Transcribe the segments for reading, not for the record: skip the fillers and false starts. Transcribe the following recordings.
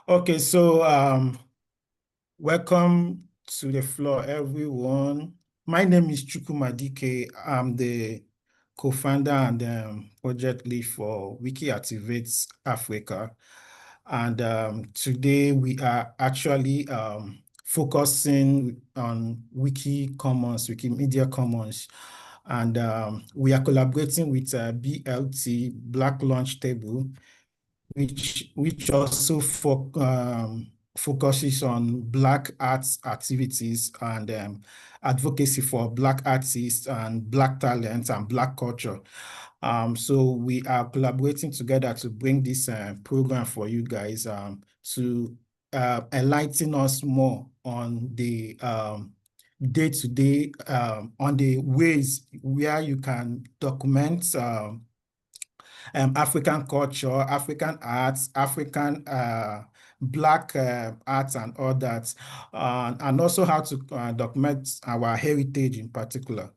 Okay, so welcome to the floor, everyone. My name is Chukwumadike. I'm the co-founder and project lead for Wiki Activates Africa. And today we are actually focusing on WikiCommons, Wikimedia Commons. And we are collaborating with BLT, Black Launch Table, which also focuses on Black arts activities and advocacy for Black artists and Black talents and Black culture. So we are collaborating together to bring this program for you guys to enlighten us more on the day-to-day, on the ways where you can document African culture, African arts, African Black arts and all that, and also how to document our heritage in particular.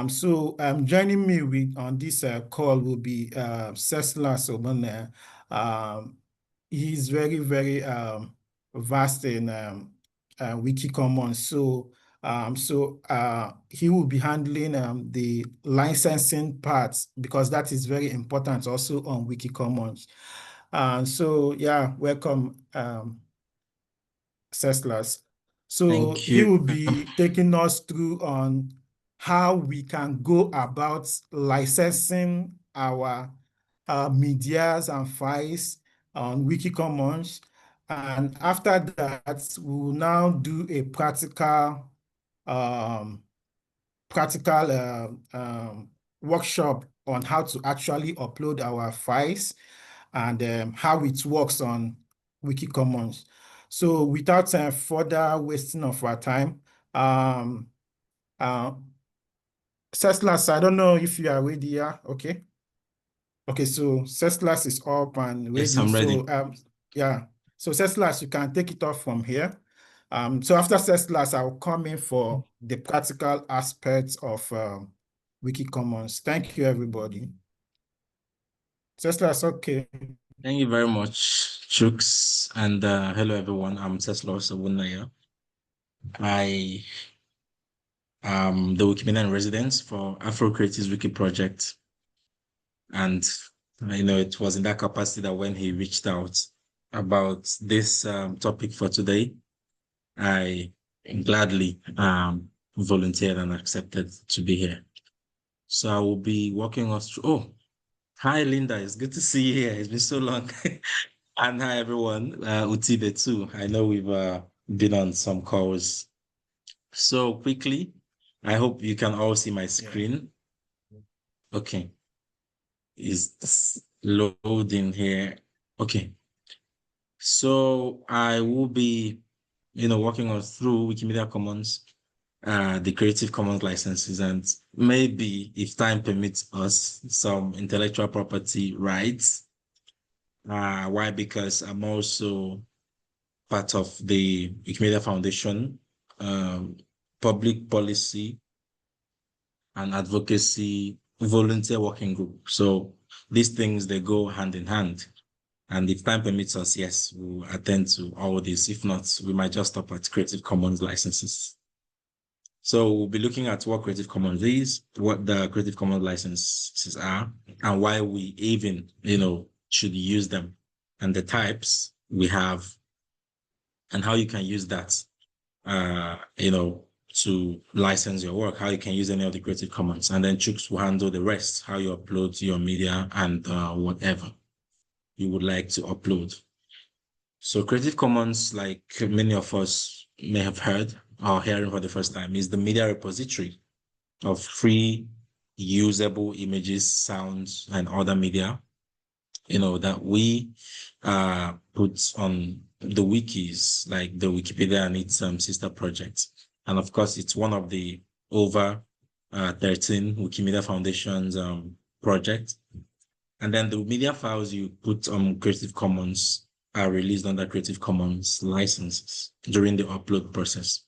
So joining me on this call will be Cecila Sobone. He's very, very vast in WikiCommons. So he will be handling the licensing parts because that is very important also on WikiCommons. So yeah, welcome, Ceslas. So Thank he you. will be taking us through on how we can go about licensing our medias and files on WikiCommons. And after that, we will now do a um, practical workshop on how to actually upload our files and how it works on WikiCommons. So without further wasting of our time, uh, Ceslas, I don't know if you are ready. Yeah, okay. Okay, so Ceslas is up and Yes, ready. I'm So ready. yeah, so Ceslas, you can take it off from here. So after Ceslas, I'll come in for the practical aspects of WikiCommons. Thank you, everybody. Ceslas, okay. Thank you very much, Chooks. And hello, everyone. I'm Tesla Sabunaya. I am the Wikimedia resident for Afro Creatives Wiki Project. And, it was in that capacity that when he reached out about this topic for today, I gladly volunteered and accepted to be here. So I will be walking us through. Oh, hi, Linda. It's good to see you here. It's been so long. And hi, everyone. Utibe too. I know we've been on some calls. So quickly, I hope you can all see my Yeah. screen. Okay. Is loading here. Okay. So I will be, working us through Wikimedia Commons, the Creative Commons licenses, and maybe, if time permits us, some intellectual property rights. Why? Because I'm also part of the Wikimedia Foundation, um, public policy and advocacy volunteer working group. So these things, they go hand in hand. And if time permits us, yes, we'll attend to all this. If not, we might just stop at Creative Commons licenses. So we'll be looking at what Creative Commons is, what the Creative Commons licenses are, and why we even, should use them, and the types we have, and how you can use that, to license your work, how you can use any of the Creative Commons. And then Chooks will handle the rest, how you upload your media and whatever you would like to upload. So Creative Commons, like many of us may have heard or hearing for the first time, is the media repository of free usable images, sounds, and other media, that we put on the wikis, like the Wikipedia and its sister projects. And of course, it's one of the over 13 Wikimedia Foundation's projects. And then the media files you put on Creative Commons are released under Creative Commons licenses during the upload process.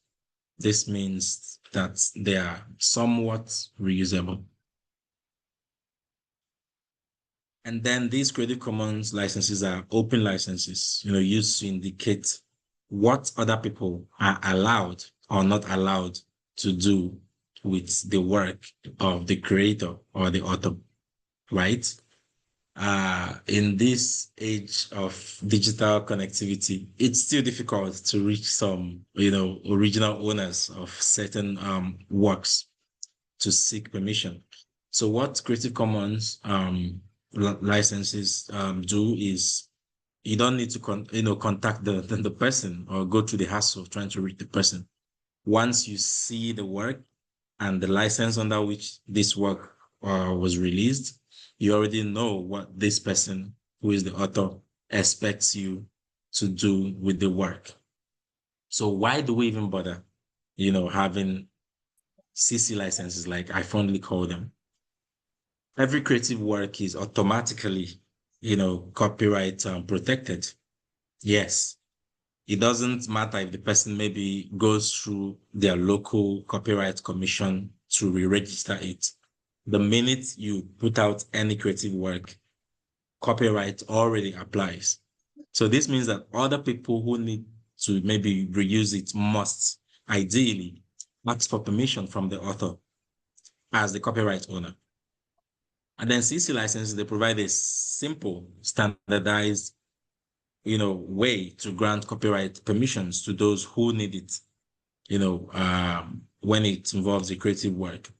This means that they are somewhat reusable. And then these Creative Commons licenses are open licenses, used to indicate what other people are allowed or not allowed to do with the work of the creator or the author, right? In this age of digital connectivity, it's still difficult to reach some, original owners of certain works to seek permission. So what Creative Commons licenses do is you don't need to contact the person or go through the hassle of trying to reach the person. Once you see the work and the license under which this work was released, you already know what this person, who is the author, expects you to do with the work. So why do we even bother, having CC licenses, like I fondly call them? Every creative work is automatically, copyright protected. Yes. It doesn't matter if the person maybe goes through their local copyright commission to re-register it. The minute you put out any creative work, copyright already applies. So this means that other people who need to maybe reuse it must ideally ask for permission from the author as the copyright owner. And then CC licenses, they provide a simple, standardized, way to grant copyright permissions to those who need it, when it involves a creative work.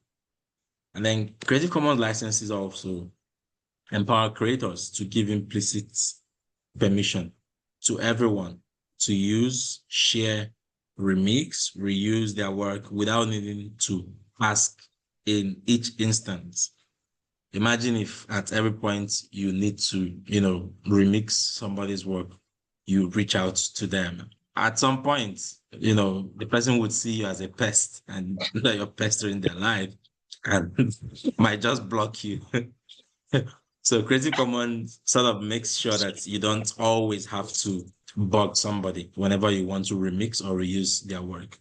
And then Creative Commons licenses also empower creators to give implicit permission to everyone to use, share, remix, reuse their work without needing to ask in each instance. Imagine if at every point you need to, remix somebody's work, you reach out to them. At some point, the person would see you as a pest and that you're pestering their life and might just block you. So Creative Commons sort of makes sure that you don't always have to bug somebody whenever you want to remix or reuse their work.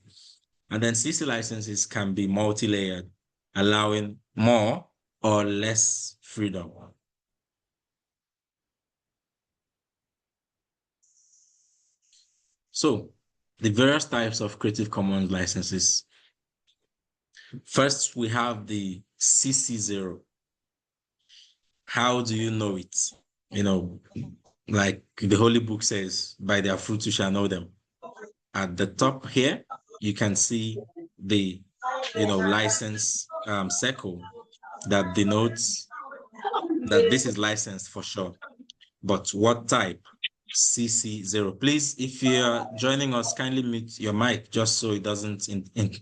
And then CC licenses can be multi-layered, allowing more or less freedom. So the various types of Creative Commons licenses. First, we have the CC0. How do you know it? Like the Holy Book says, by their fruits you shall know them. At the top here, you can see the, license circle that denotes that this is licensed for sure. But what type? CC0. Please, if you're joining us, kindly mute your mic just so it doesn't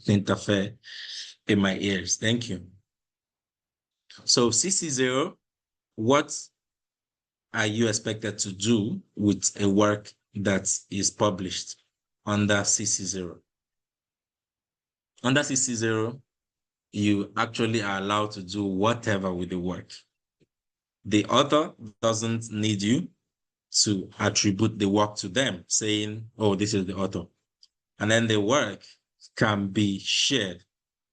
interfere in my ears. Thank you. So CC0, what are you expected to do with a work that is published under CC0? Under CC0, you actually are allowed to do whatever with the work. The author doesn't need you to attribute the work to them, saying, oh, this is the author. And then the work can be shared,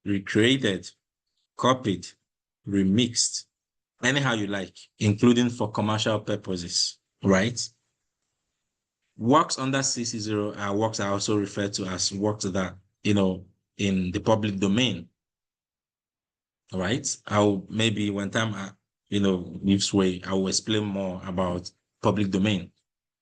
recreated, copied, remixed, anyhow you like, including for commercial purposes, right? Works under CC0 are works are also referred to as works that, in the public domain, right? I'll maybe when time, gives way, I will explain more about public domain.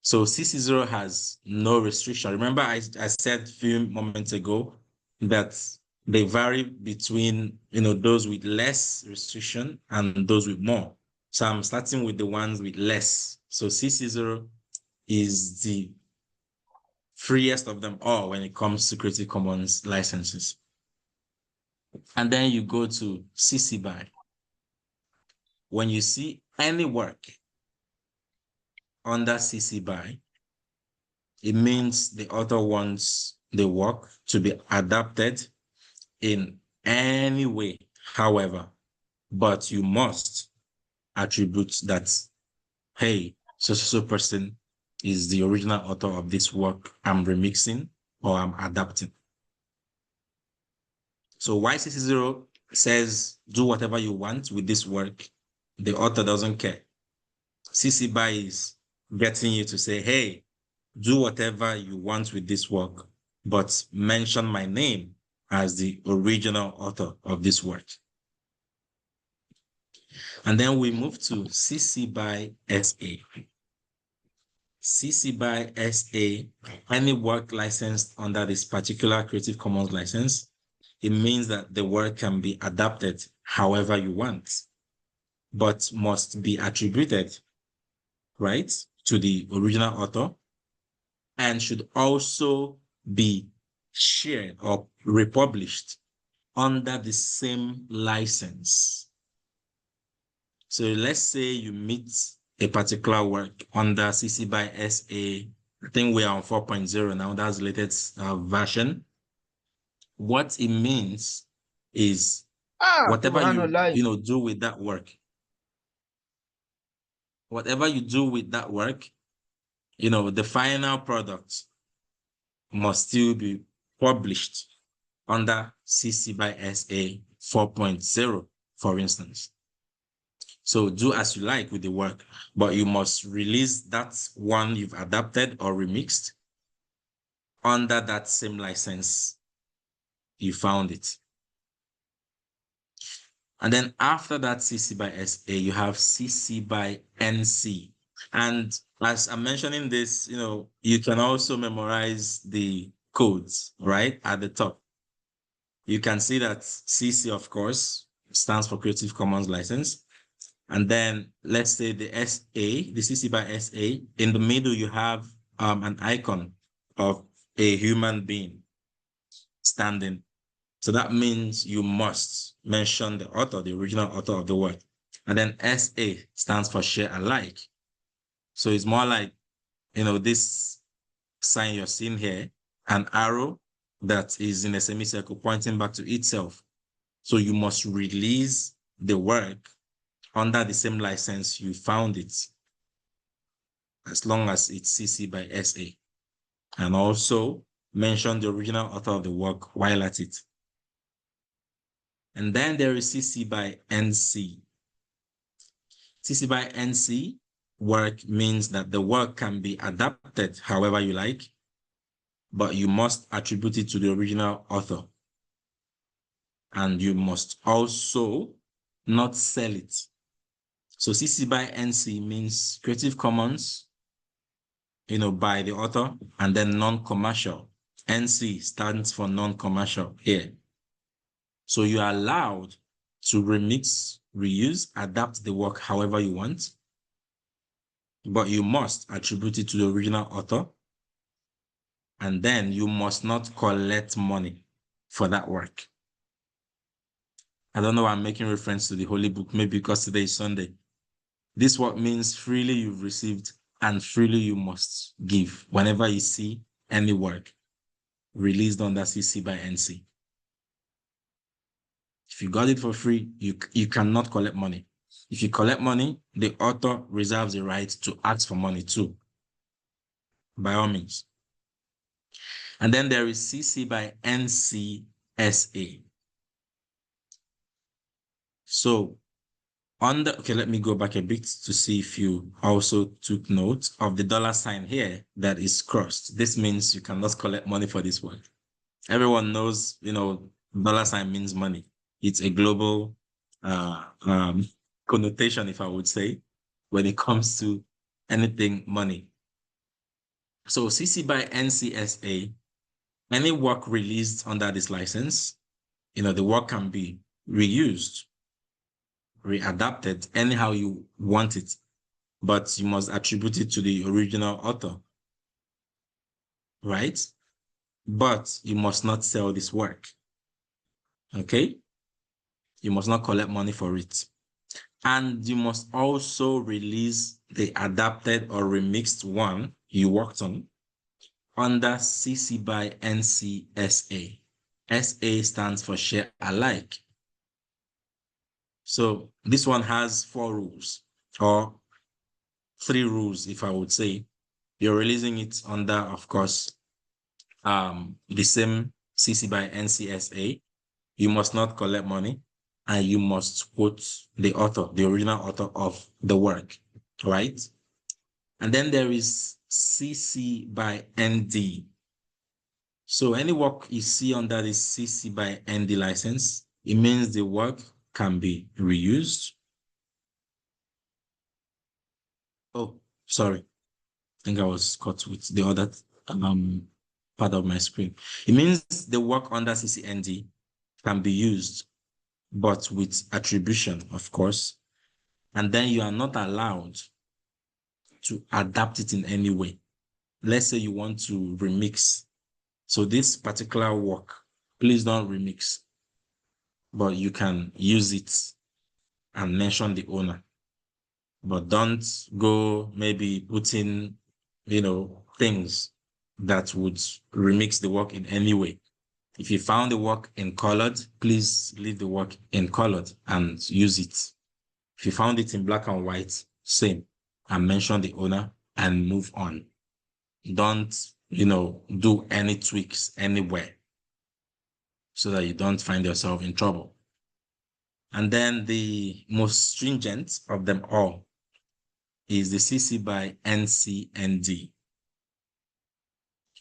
So CC0 has no restriction. Remember, I said a few moments ago that they vary between, those with less restriction and those with more. So I'm starting with the ones with less. So CC0 is the freest of them all when it comes to Creative Commons licenses. And then you go to CC BY. When you see any work under CC BY, it means the author wants the work to be adapted in any way, however, but you must attribute that, hey, so person is the original author of this work I'm remixing or I'm adapting. So YCC0 says, do whatever you want with this work. The author doesn't care. CC BY is getting you to say, hey, do whatever you want with this work, but mention my name as the original author of this work. And then we move to CC BY SA. CC BY SA, any work licensed under this particular Creative Commons license, it means that the work can be adapted however you want, but must be attributed, right, to the original author, and should also be shared or republished under the same license. So let's say you meet a particular work under CC BY SA. I think we are on 4.0 now. That's the latest version. What it means is whatever you do with that work, the final product must still be published under CC BY SA 4.0, for instance. So do as you like with the work, but you must release that one you've adapted or remixed under that same license you found it. And then after that CC BY SA, you have CC BY NC. And as I'm mentioning this, you can also memorize the codes, right, at the top. You can see that CC, of course, stands for Creative Commons license. And then let's say the SA, the CC BY SA, in the middle, you have an icon of a human being standing. So that means you must mention the author, the original author of the work. And then SA stands for share alike. So it's more like, this sign you're seeing here, an arrow that is in a semicircle pointing back to itself. So you must release the work under the same license you found it, as long as it's CC BY SA. And also mention the original author of the work while at it. And then there is CC BY NC. CC BY NC work means that the work can be adapted however you like, but you must attribute it to the original author. And you must also not sell it. So CC BY NC means Creative Commons, by the author, and then non-commercial. NC stands for non-commercial here. So you are allowed to remix, reuse, adapt the work however you want, but you must attribute it to the original author, and then you must not collect money for that work. I don't know why I'm making reference to the Holy Book, maybe because today is Sunday. This work means freely you've received and freely you must give whenever you see any work released under CC BY NC. If you got it for free, you cannot collect money. If you collect money, the author reserves the right to ask for money too, by all means. And then there is CC BY NCSA. So let me go back a bit to see if you also took note of the $ here that is crossed. This means you cannot collect money for this work. Everyone knows, $ means money. It's a global connotation, if I would say, when it comes to anything money. So CC BY NCSA, any work released under this license, the work can be reused, readapted anyhow you want it, but you must attribute it to the original author, right? But you must not sell this work, okay? You must not collect money for it. And you must also release the adapted or remixed one you worked on under CC BY NCSA. SA stands for share alike. So this one has 4 rules, or 3 rules, if I would say. You're releasing it under, of course, the same CC BY NCSA. You must not collect money, and you must quote the author, the original author of the work. right? And then there is CC by ND. So any work you see under the CC by ND license, it means the work can be reused. Oh, sorry. I think I was caught with the other part of my screen. It means the work under CCND can be used, but with attribution, of course. And then you are not allowed to adapt it in any way. Let's say you want to remix. So this particular work, please don't remix, but you can use it and mention the owner. But don't go maybe putting, things that would remix the work in any way. If you found the work in colored, please leave the work in colored and use it. If you found it in black and white, same, and mention the owner and move on. Don't, do any tweaks anywhere so that you don't find yourself in trouble. And then the most stringent of them all is the CC by NCND.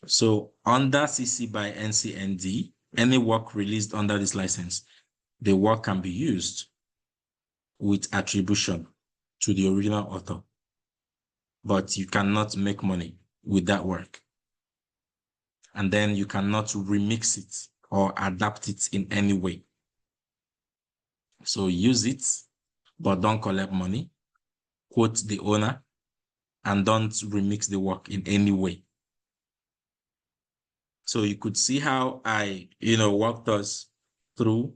So under CC by NCND, any work released under this license, the work can be used with attribution to the original author, but you cannot make money with that work. And then you cannot remix it or adapt it in any way. So use it, but don't collect money, quote the owner, and don't remix the work in any way. So you could see how I, walked us through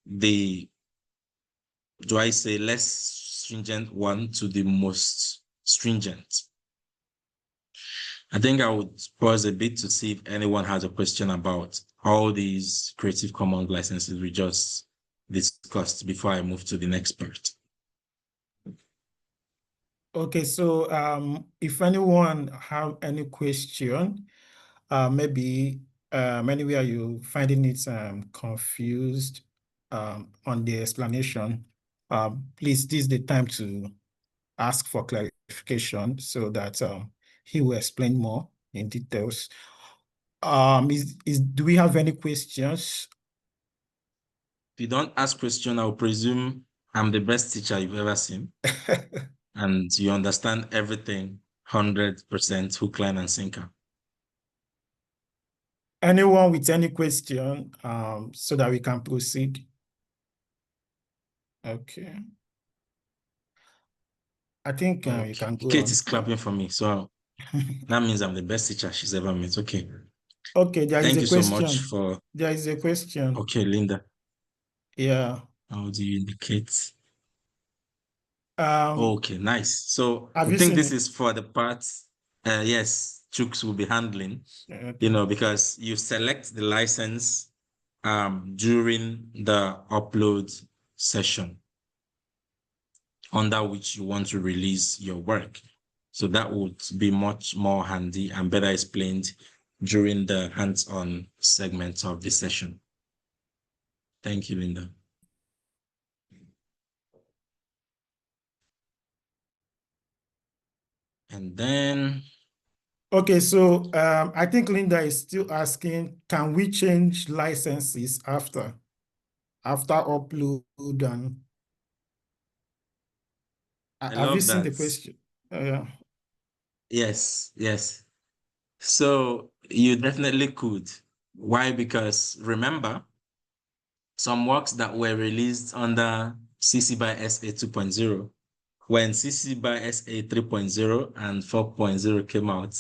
the, do I say less stringent one to the most stringent. I think I would pause a bit to see if anyone has a question about all these Creative Commons licenses we just discussed before I move to the next part. Okay, so if anyone have any question, maybe anywhere you finding it confused on the explanation, please, this is the time to ask for clarification so that he will explain more in details. Do we have any questions? If you don't ask question, I'll presume I'm the best teacher you've ever seen. And you understand everything 100% hook, line, and sinker. Anyone with any question so that we can proceed? Okay. I think you can go Kate on. is clapping for me, so that means I'm the best teacher she's ever met. Okay. Okay, Thank you a question. so much for... There is a question. Okay, Linda. Yeah. How do you indicate? Um, Okay, nice. So have I you think seen this it? is for the part, yes, Chooks will be handling, Okay. because you select the license during the upload session under which you want to release your work. So that would be much more handy and better explained during the hands-on segment of the session. Thank you, Linda. And then... Okay, so I think Linda is still asking, can we change licenses after upload? And I have you love seen that. the question? Yeah. Yes, yes. So you definitely could. Why? Because remember, some works that were released under CC by SA 2.0, when CC by SA 3.0 and 4.0 came out,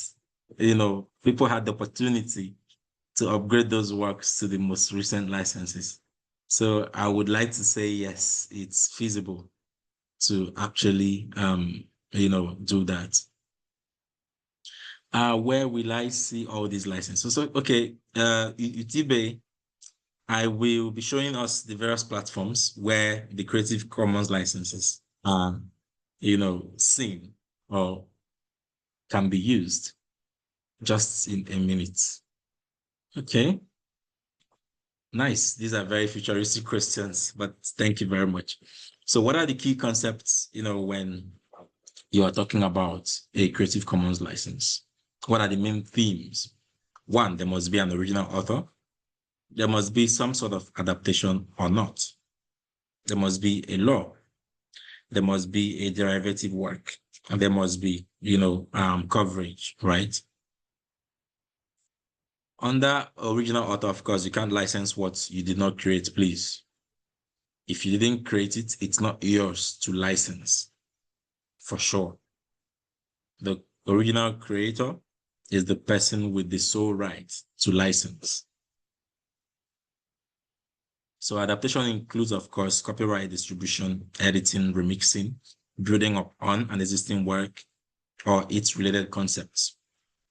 people had the opportunity to upgrade those works to the most recent licenses. So I would like to say, yes, it's feasible to actually, do that. Where will I see all these licenses? So okay, Utibe, I will be showing us the various platforms where the Creative Commons licenses are, seen or can be used just in a minute. Okay. Nice. These are very futuristic questions, but thank you very much. So what are the key concepts, when you are talking about a Creative Commons license. What are the main themes? One, there must be an original author. There must be some sort of adaptation or not. There must be a law. There must be a derivative work. And there must be, coverage, right? Under original author, of course, you can't license what you did not create, please. If you didn't create it, it's not yours to license, for sure. The original creator is the person with the sole right to license. So adaptation includes, of course, copyright distribution, editing, remixing, building up on an existing work or its related concepts.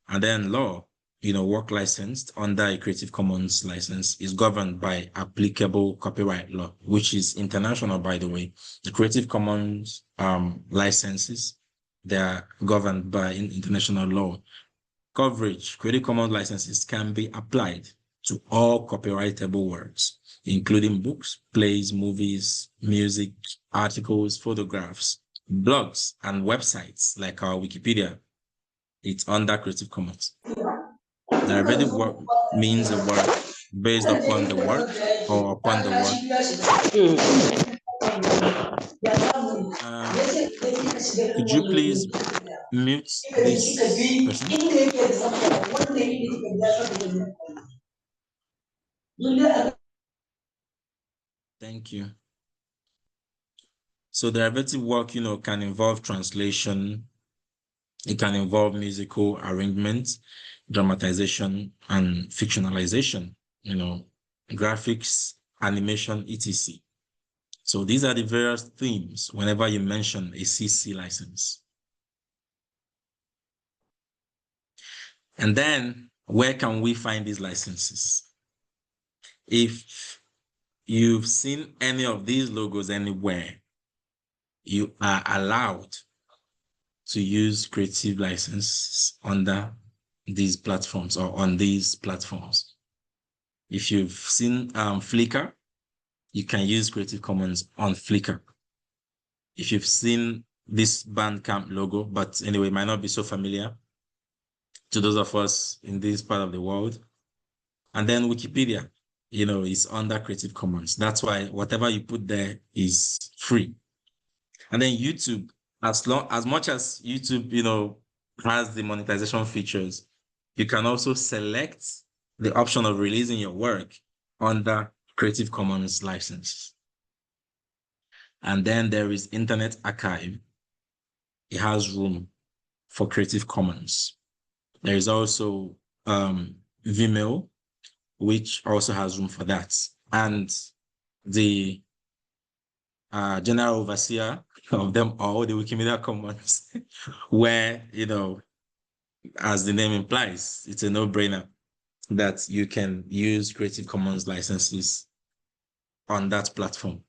And then law, work licensed under a Creative Commons license is governed by applicable copyright law, which is international, by the way. The Creative Commons licenses, they are governed by international law. Coverage, Creative Commons licenses can be applied to all copyrightable works, including books, plays, movies, music, articles, photographs, blogs, and websites like our Wikipedia. It's under Creative Commons. Derivative work means a work based upon the work or upon the work. Could you please mute this person? Thank you. So derivative work, can involve translation. It can involve musical arrangement, dramatization, and fictionalization, graphics, animation, etc. So these are the various themes whenever you mention a CC license. And then where can we find these licenses? If you've seen any of these logos anywhere, you are allowed to use creative licenses under these platforms or on these platforms. If you've seen Flickr, you can use Creative Commons on Flickr. If you've seen this Bandcamp logo, but anyway, it might not be so familiar to those of us in this part of the world. And then Wikipedia, is under Creative Commons. That's why whatever you put there is free. And then YouTube, as much as YouTube, has the monetization features, you can also select the option of releasing your work under Creative Commons license. And then there is Internet Archive. It has room for Creative Commons. There is also Vimeo, which also has room for that. And the general overseer of them all, the Wikimedia Commons, where, as the name implies, it's a no-brainer that you can use Creative Commons licenses on that platform.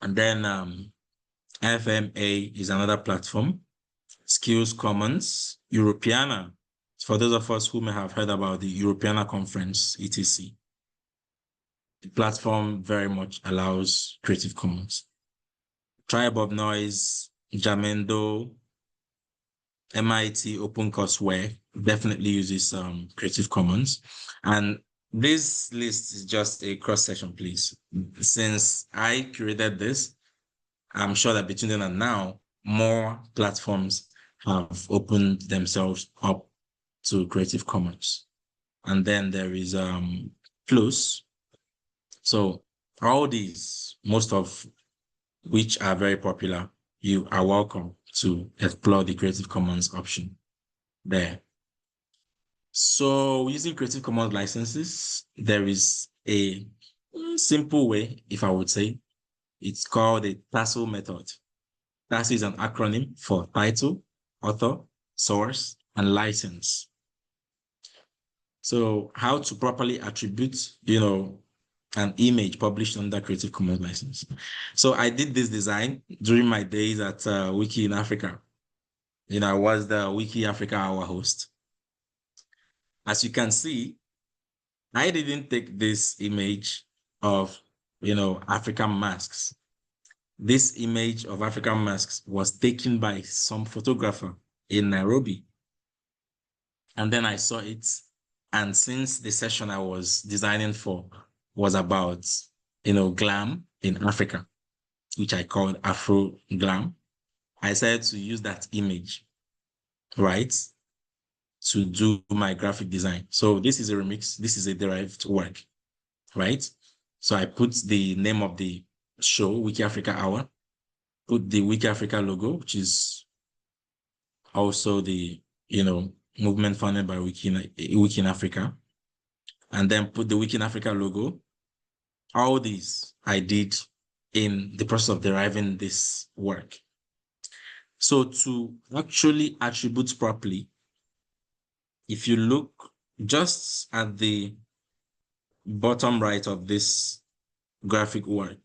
And then FMA is another platform. Skills Commons, Europeana, for those of us who may have heard about the Europeana conference, etc. The platform very much allows Creative Commons. Tribe of Noise, Jamendo, MIT OpenCourseware definitely uses Creative Commons. And this list is just a cross-section, please. Since I created this, I'm sure that between then and now, more platforms have opened themselves up to Creative Commons. And then there is Plus. So all these, most of which are very popular, you are welcome to explore the Creative Commons option there. So using Creative Commons licenses, there is a simple way, if I would say. It's called the TASL method. TASL is an acronym for title, author, source, and license. So how to properly attribute, an image published under Creative Commons license. So I did this design during my days at Wiki in Africa. I was the Wiki Africa Hour host. As you can see, I didn't take this image of, African masks. this image of African masks was taken by some photographer in Nairobi. And then I saw it. And since the session I was designing for was about, glam in Africa, which I called Afro glam, I decided to use that image, right, to do my graphic design. So this is a remix. This is a derived work, right? So I put the name of the show, Wiki Africa Hour, put the Wiki Africa logo, which is also the, movement funded by Wiki in Africa, and then put the Wiki in Africa logo. All these I did in the process of deriving this work. So to actually attribute properly, if you look just at the bottom right of this graphic work,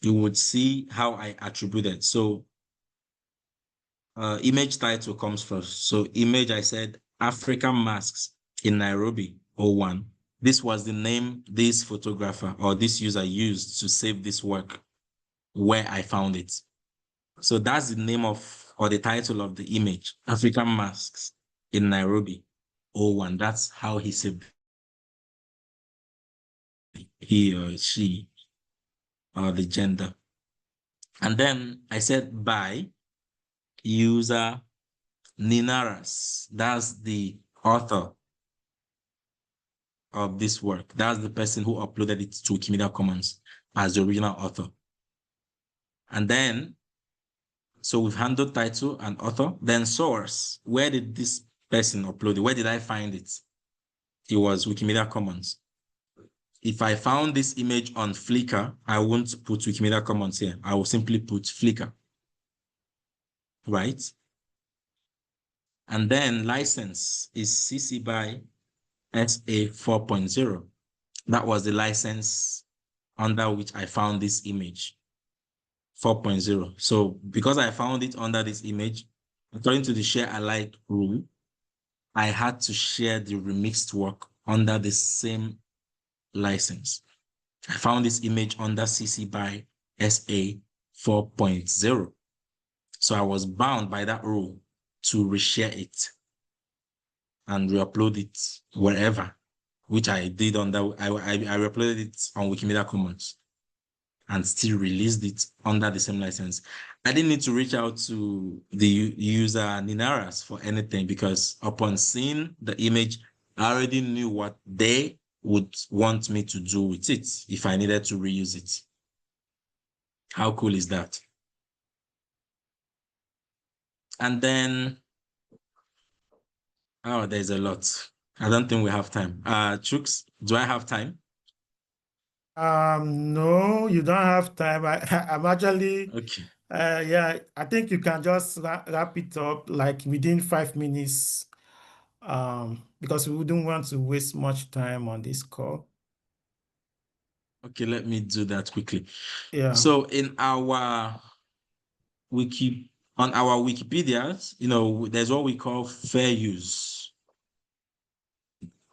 you would see how I attributed. So image title comes first. So image, I said African masks in Nairobi, '01. This was the name this photographer or this user used to save this work where I found it. So that's the name of, or the title of the image, African masks in Nairobi, '01. That's how he saved he or she, or the gender. And then I said by user Ninaras. That's the author of this work. That's the person who uploaded it to Wikimedia Commons as the original author. And then, so we've handled title and author. Then source. Where did this person upload it? Where did I find it? It was Wikimedia Commons. If I found this image on Flickr, I won't put Wikimedia Commons here. I will simply put Flickr, right? And then license is CC by SA 4.0. That was the license under which I found this image, 4.0. So because I found it under this image, according to the share alike rule, I had to share the remixed work under the same license. I found this image under CC by SA 4.0. So I was bound by that rule to reshare it and re-upload it wherever, which I did I re-uploaded it on Wikimedia Commons and still released it under the same license. I didn't need to reach out to the user Ninaras for anything because upon seeing the image, I already knew what they would want me to do with it if I needed to reuse it. How cool is that? And then, oh, there's a lot. I don't think we have time. Chooks, do I have time? No, you don't have time. I'm actually, Okay. yeah, I think you can just wrap it up like within 5 minutes, because we wouldn't want to waste much time on this call. Okay, let me do that quickly. Yeah. So in our on our Wikipedia, there's what we call fair use.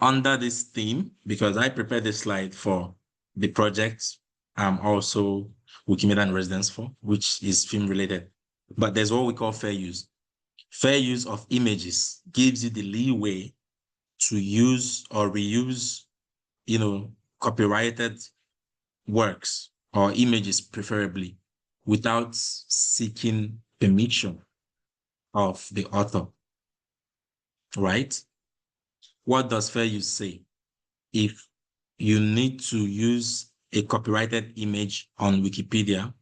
Under this theme, because I prepared this slide for the project I'm also Wikimedia in residence for, which is film related. But there's what we call fair use. Fair use of images gives you the leeway to use or reuse, copyrighted works or images preferably without seeking permission of the author, right? What does fair use say? If you need to use a copyrighted image on Wikipedia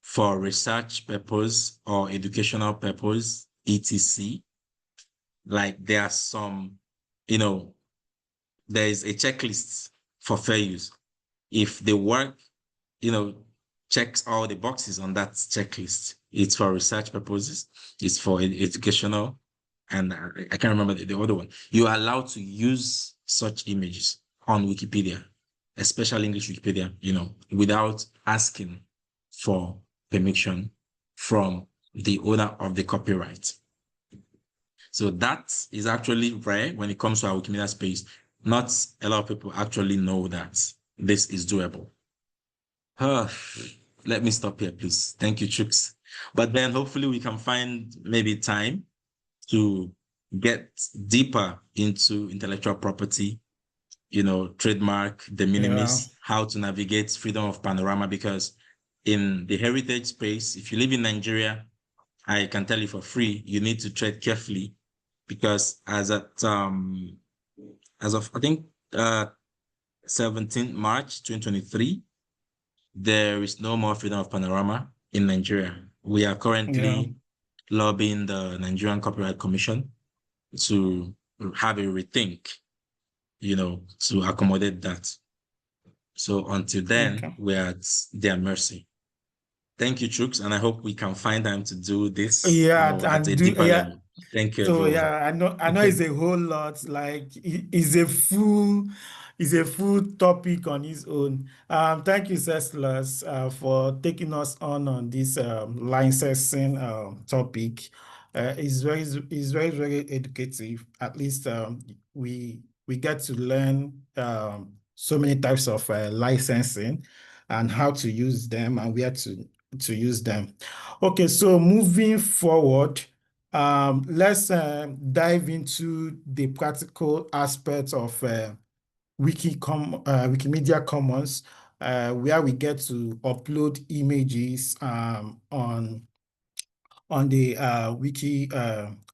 for research purpose or educational purpose, etc., like there are some, there is a checklist for fair use. If the work, checks all the boxes on that checklist, it's for research purposes, it's for educational, and I can't remember the other one. You are allowed to use such images on Wikipedia, especially English Wikipedia, without asking for permission from the owner of the copyright. So that is actually rare when it comes to our Wikimedia space. Not a lot of people actually know that this is doable. let me stop here, please. Thank you, Chooks. But then hopefully we can find maybe time to get deeper into intellectual property, trademark, de Yeah. minimis, how to navigate freedom of panorama, because in the heritage space, if you live in Nigeria, I can tell you for free, you need to tread carefully because as of I think 17th March 2023, there is no more freedom of panorama in Nigeria. We are Yeah. currently lobbying the Nigerian Copyright Commission to have a rethink, to accommodate that. So until then, Okay. we're at their mercy. Thank you, Chooks, and I hope we can find time to do this, Yeah, at a and do deeper yeah. level. Thank you, So everyone. yeah, I know it's a whole lot. Like it's a full topic on its own. Thank you, Ceslas, for taking us on this licensing topic. It's very educative. At least we get to learn so many types of licensing and how to use them and where to use them. Okay, so moving forward. Let's dive into the practical aspects of Wikimedia Commons, where we get to upload images on the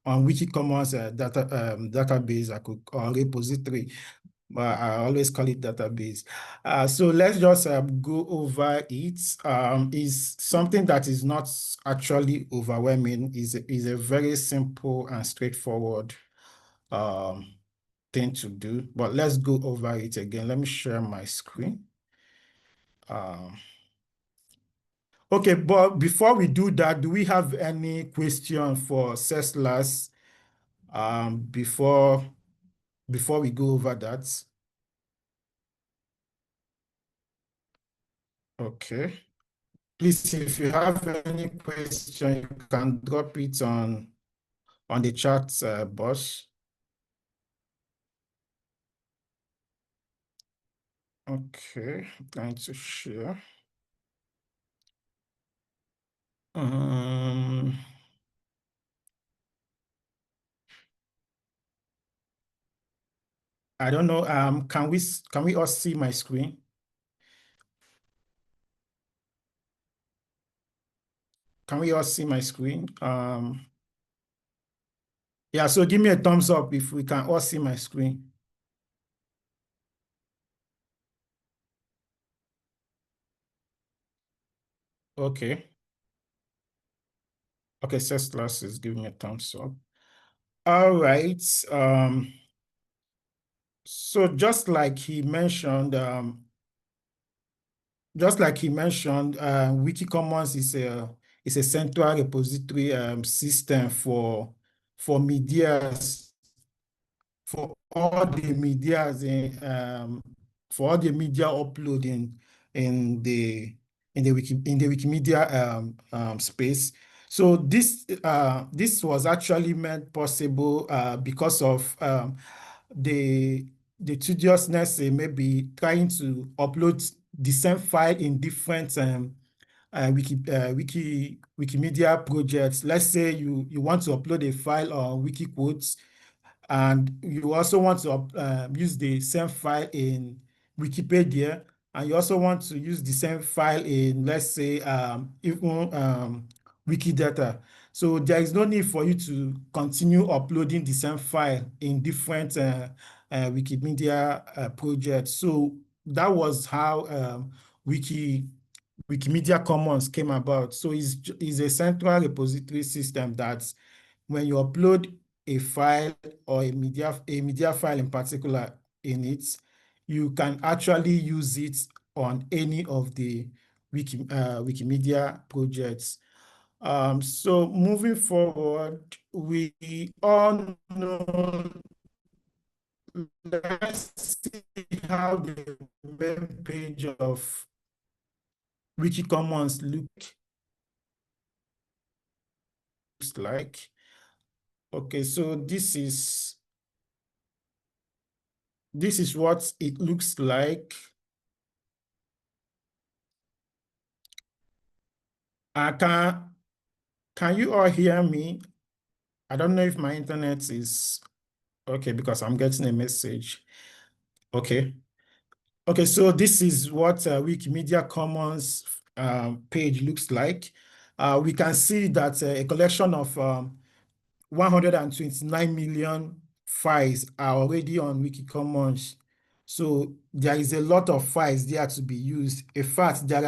on WikiCommons database or repository. But I always call it database. So let's just go over it. Is something that is not actually overwhelming. Is a very simple and straightforward um, thing to do. But let's go over it again. Let me share my screen. Um, okay, but before we do that, do we have any question for Ceslas before we go over that? Okay. Please, if you have any question, you can drop it on the chat box. Okay, going to share. Um, I don't know. Can we all see my screen? Can we all see my screen? Yeah. So give me a thumbs up if we can all see my screen. Okay. Okay. Ceslas is giving me a thumbs up. All right. So just like he mentioned, WikiCommons is a central repository system for media for all the medias for all the media uploading in the in the Wikimedia space. So this was actually made possible because of the tediousness maybe trying to upload the same file in different Wikimedia projects. Let's say you want to upload a file on WikiQuotes, and you also want to use the same file in Wikipedia, and you also want to use the same file in, let's say, even Wikidata. So there is no need for you to continue uploading the same file in different Wikimedia projects. So that was how Wikimedia Commons came about. So it's a central repository system that when you upload a file or a media file in particular in it, you can actually use it on any of the Wikimedia projects. So moving forward, we all know, let's see how the main page of WikiCommons looks like. Okay, so this is what it looks like. I can you all hear me? I don't know if my internet is okay because I'm getting a message. Okay. Okay, so this is what Wikimedia Commons page looks like. We can see that a collection of 129 million files are already on WikiCommons. So there is a lot of files there to be used. In fact, there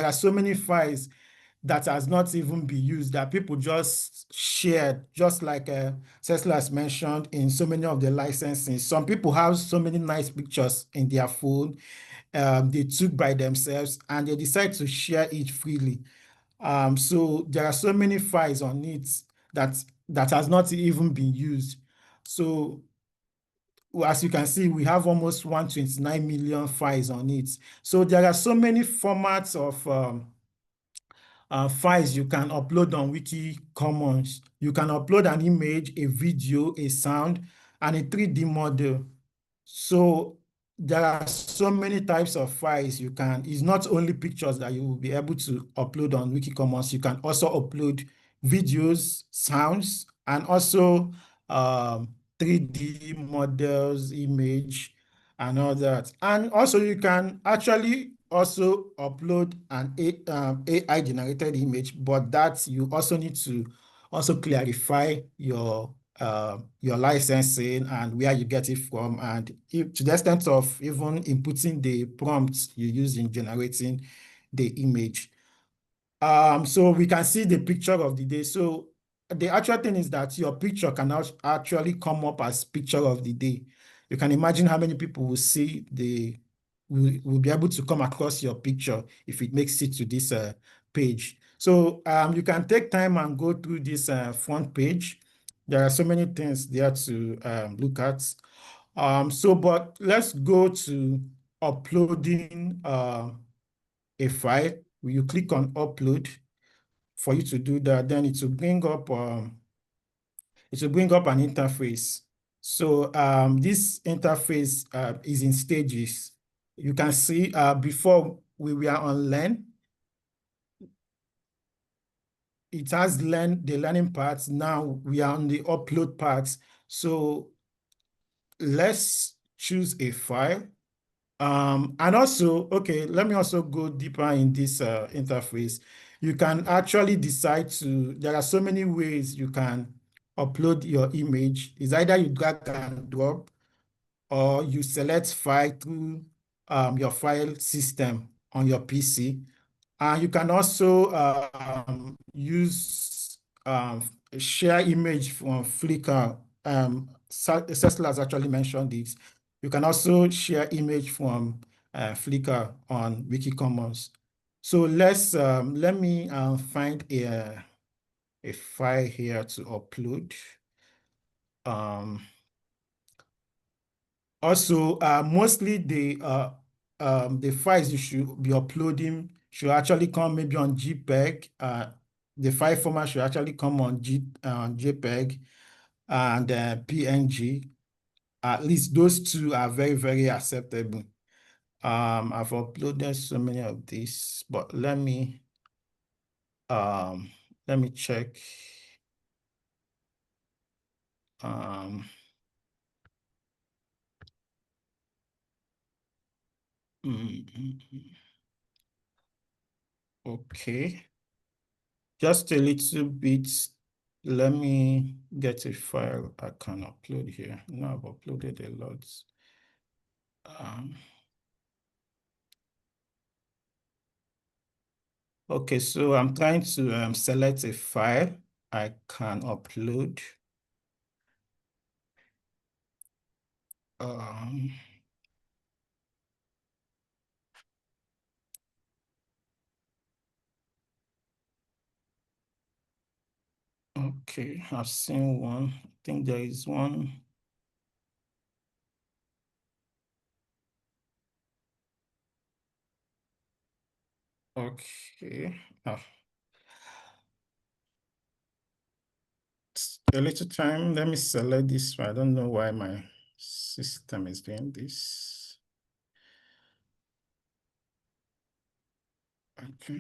are so many files that has not even been used that people just shared, just like Cecil has mentioned in so many of the licensing. Some people have so many nice pictures in their phone they took by themselves and they decide to share it freely. So there are so many files on it that has not even been used. So as you can see, we have almost 129 million files on it. So there are so many formats of files you can upload on WikiCommons. You can upload an image, a video, a sound, and a 3D model. So there are so many types of files you can. It's not only pictures that you will be able to upload on WikiCommons. You can also upload videos, sounds, and also 3D models, image, and all that. And also you can actually also upload an AI generated image, but that you also need to also clarify your licensing and where you get it from, and if, to the extent of even inputting the prompts you use in generating the image. So we can see the picture of the day. So the actual thing is that your picture can actually come up as picture of the day. You can imagine how many people will see will be able to come across your picture if it makes it to this page. So you can take time and go through this front page. There are so many things there to look at. But let's go to uploading a file. You click on upload. For you to do that, then it will bring up an interface. So this interface is in stages. You can see before we were on learn, it has the learning part. Now we are on the upload part. So let's choose a file. And also, okay, let me also go deeper in this interface. You can actually decide there are so many ways you can upload your image. It's either you drag and drop or you select file through your file system on your PC. And you can also use share image from Flickr. Cecil has actually mentioned this. You can also share image from Flickr on WikiCommons. So let me find a file here to upload. Also, mostly the files you should be uploading should actually come maybe on JPEG. The file format should actually come on JPEG and PNG. At least those two are very, very acceptable. I've uploaded so many of these, but um, let me check. Um, mm, mm, mm. Okay. Just a little bit. Let me get a file I can upload here. Now I've uploaded a lot. Okay, so I'm trying to select a file I can upload. Um, okay, I've seen one. I think there is one. Okay. A little time. Let me select this one. I don't know why my system is doing this. Okay.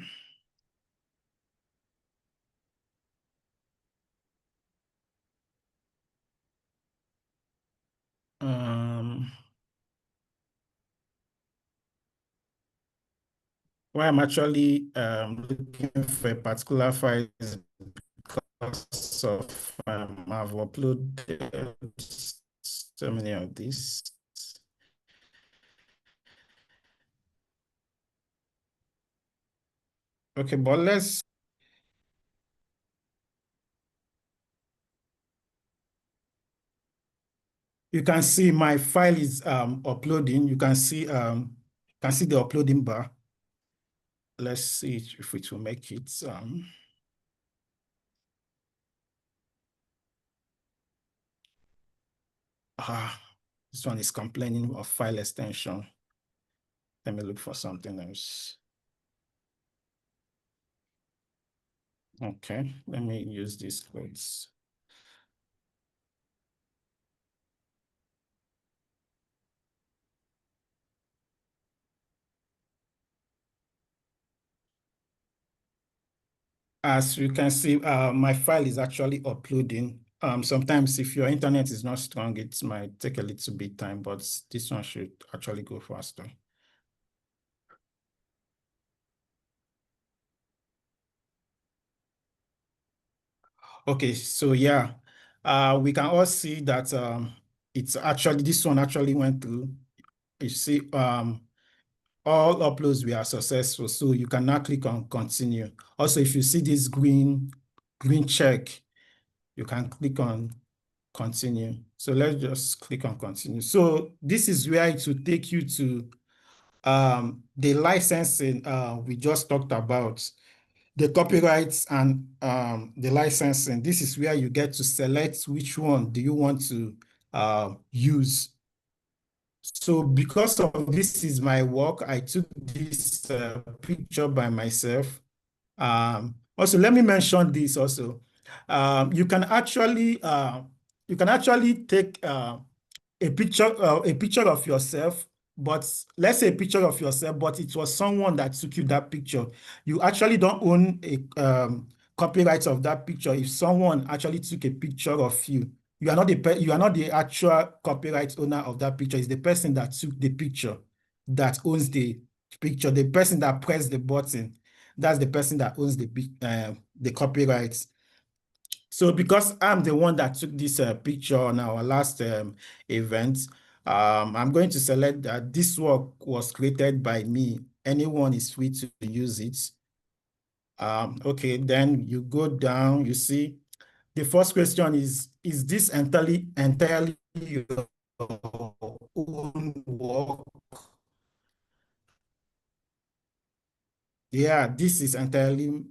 why I'm actually looking for a particular file is because of I've uploaded so many of these. Okay, but you can see my file is uploading. You can see the uploading bar. Let's see if it will make it. This one is complaining of file extension. Let me look for something else. Okay, let me use these codes. As you can see, my file is actually uploading. Sometimes if your internet is not strong, it might take a little bit time, but this one should actually go faster. Okay, so yeah, we can all see that it's actually, this one actually went through. You see, all uploads were successful, so you can now click on continue. Also, if you see this green check, you can click on continue. So let's just click on continue. So this is where it will take you to the licensing we just talked about, the copyrights and the licensing. This is where you get to select which one do you want to use. So because of this is my work, I took this picture by myself. Also, let me mention this also. You can actually take a picture of yourself, but let's say a picture of yourself, but it was someone that took you that picture. You actually don't own a copyright of that picture. If someone actually took a picture of you, you are not the actual copyright owner of that picture. It's the person that took the picture that owns the picture. The person that pressed the button, that's the person that owns the copyright. So because I'm the one that took this picture on our last event, I'm going to select that this work was created by me. Anyone is free to use it. Okay, then you go down, you see, the first question is this entirely your own work? Yeah, this is entirely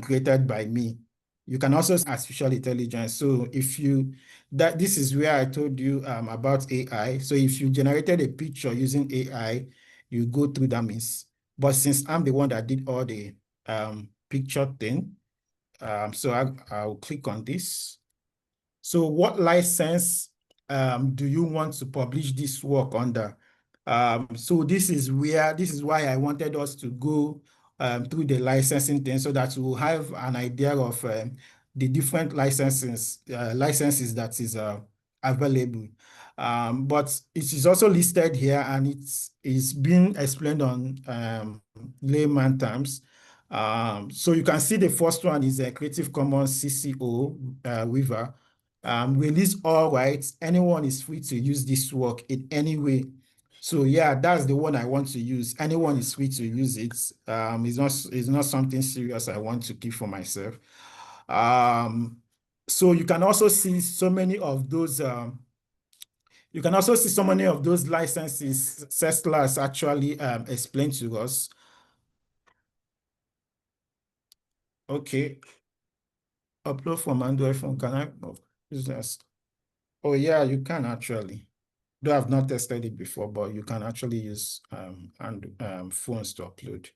created by me. You can also see artificial intelligence. So if you, this is where I told you about AI. So if you generated a picture using AI, you go through that means. But since I'm the one that did all the picture thing, so I'll click on this. So what license do you want to publish this work under? So this is why I wanted us to go through the licensing thing so that we'll have an idea of the different licenses that is available. But it is also listed here and it's being explained on layman terms. So you can see the first one is a Creative Commons CC0 waiver. Release all rights. Anyone is free to use this work in any way. So yeah, that's the one I want to use. Anyone is free to use it. It's not something serious I want to keep for myself. So you can also see so many of those. You can also see so many of those licenses Cesla has actually explained to us. Okay, upload from Android phone. Can I? Use this? Oh yeah, you can actually. Though I've not tested it before, but you can actually use phones to upload.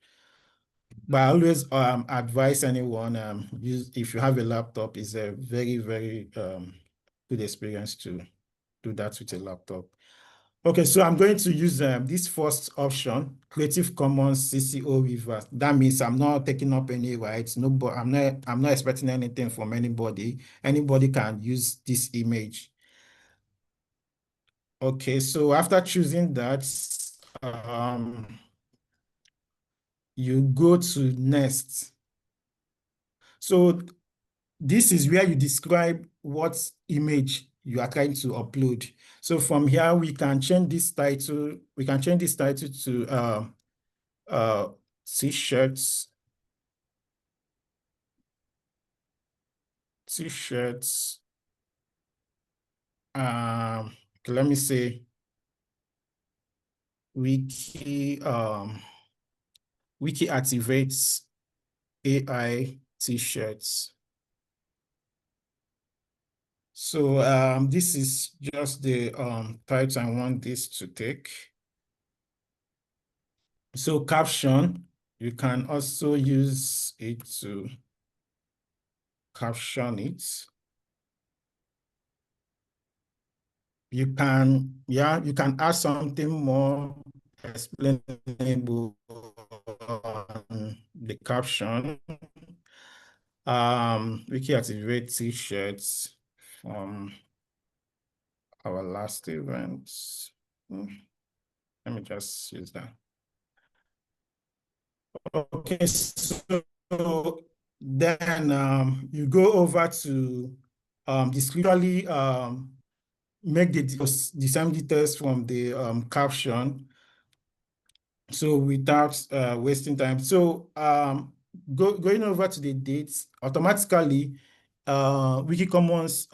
But I always advise anyone use if you have a laptop, it's a very, very good experience to do that with a laptop. Okay, so I'm going to use this first option, Creative Commons CC0 reverse. That means I'm not taking up any rights. No, but I'm not expecting anything from anybody. Anybody can use this image. Okay, so after choosing that, um, you go to next. So this is where you describe what image you are trying to upload. So from here, we can change this title. We can change this title to t-shirts. T-shirts. Okay, let me say Wiki activates AI t-shirts. So this is just the title I want this to take. So caption, you can also use it to caption it. You can, you can add something more explainable on the caption. Wiki activate t-shirts from our last event. Let me just use that. Okay, so then you go over to discretely make the same details from the caption. So without wasting time. So going over to the dates, automatically WikiCommons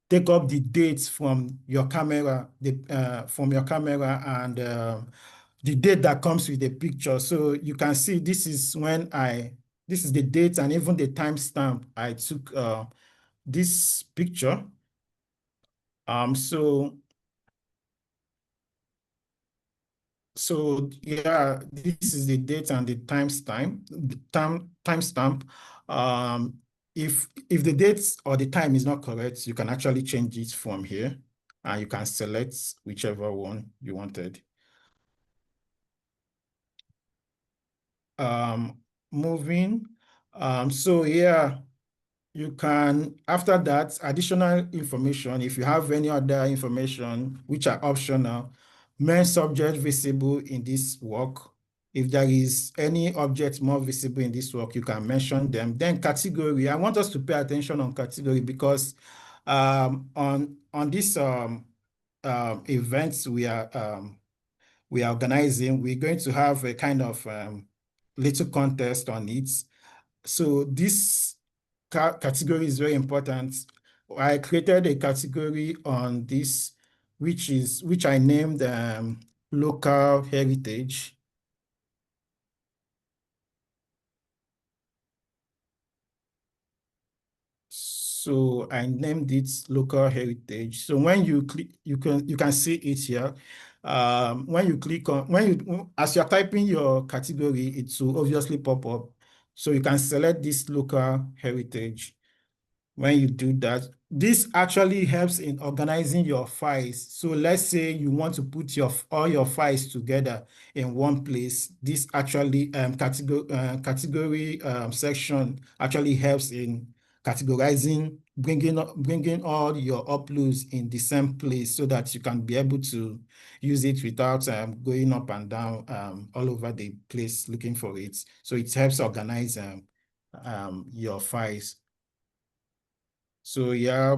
take up the dates from your camera, and the date that comes with the picture. So you can see this is when this is the date and even the timestamp I took this picture. So yeah, this is the date and the timestamp. If the dates or the time is not correct, you can actually change it from here, and you can select whichever one you wanted. Moving. So yeah, you can, after that, additional information, if you have any other information which are optional, main subject visible in this work. If there is any object more visible in this work, you can mention them. Then category, I want us to pay attention on category because on this events we are organizing, we're going to have a kind of little contest on it. So this category is very important. I created a category on this, which I named local heritage. So I named it local heritage. So when you click, you can see it here. When you click on, as you're typing your category, it will obviously pop up. So you can select this local heritage. When you do that, this actually helps in organizing your files. So let's say you want to put all your files together in one place. This actually category section actually helps in categorizing, bringing all your uploads in the same place so that you can be able to use it without going up and down all over the place looking for it. So it helps organize your files. So yeah,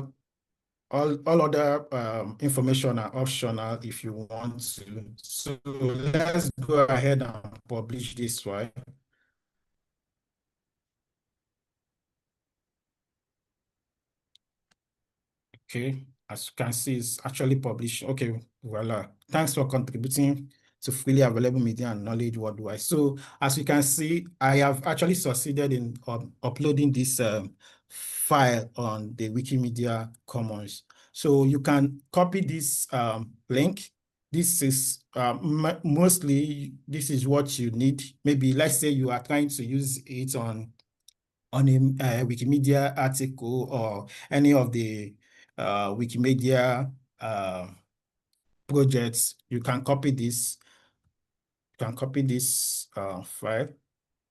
all other information are optional if you want to. So let's go ahead and publish this one. Okay, as you can see, it's actually published. Okay, voila. Thanks for contributing to freely available media and knowledge worldwide. So as you can see, I have actually succeeded in uploading this file on the Wikimedia Commons. So you can copy this link. This is mostly, this is what you need. Maybe let's say you are trying to use it on a Wikimedia article or any of the Wikimedia projects. You can copy this. You can copy this file.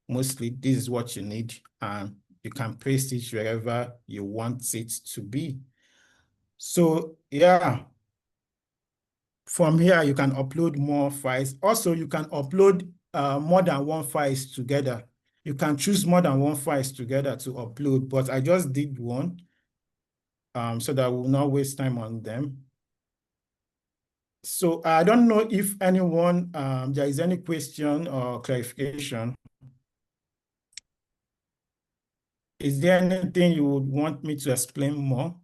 Mostly, this is what you need, and you can paste it wherever you want it to be. So yeah, from here you can upload more files. Also, you can upload more than one files together. You can choose more than one files together to upload, but I just did one so that we'll not waste time on them. So I don't know if anyone, there is any question or clarification. Is there anything you would want me to explain more?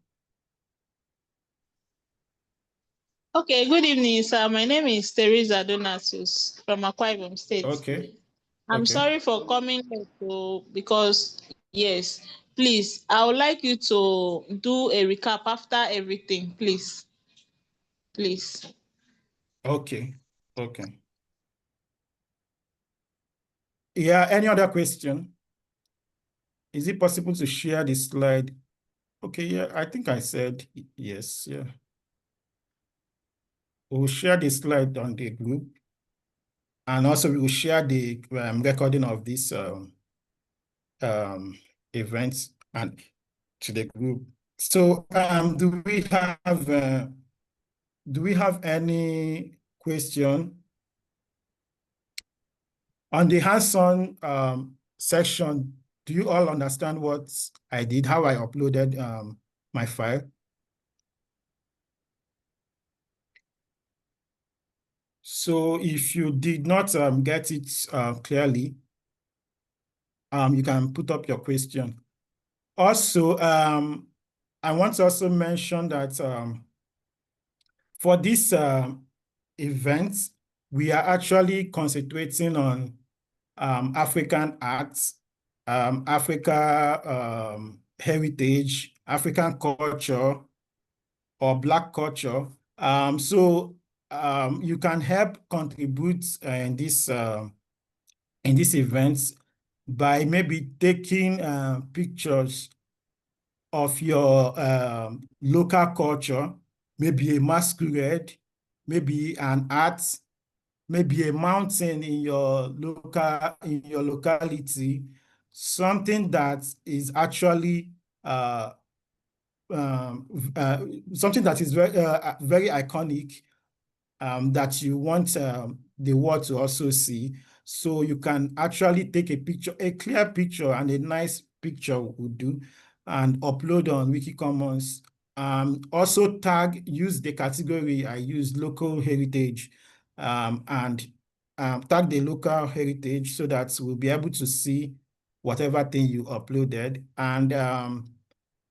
Okay, good evening, sir. My name is Teresa Donatus from Akwa Ibom State. Okay. I'm Okay. sorry for coming here because, yes, please, I would like you to do a recap after everything, please. Please. Okay. Okay. Yeah, any other question? Is it possible to share the slide? Okay, yeah, I think I said yes, yeah. We'll share the slide on the group. And also we will share the recording of this event and to the group. So do we have any question? On the hands-on section, do you all understand what I did, how I uploaded my file? So if you did not get it clearly, you can put up your question. Also, I want to also mention that for this event, we are actually concentrating on African arts, Africa heritage, African culture, or Black culture. So you can help contribute in this events by maybe taking pictures of your local culture, maybe a masquerade, maybe an art, maybe a mountain in your locality, something that is actually something that is very iconic, that you want the world to also see. So you can actually take a picture, a clear picture and a nice picture would do, and upload on WikiCommons. Also use the category I use, local heritage, and tag the local heritage so that we'll be able to see whatever thing you uploaded. And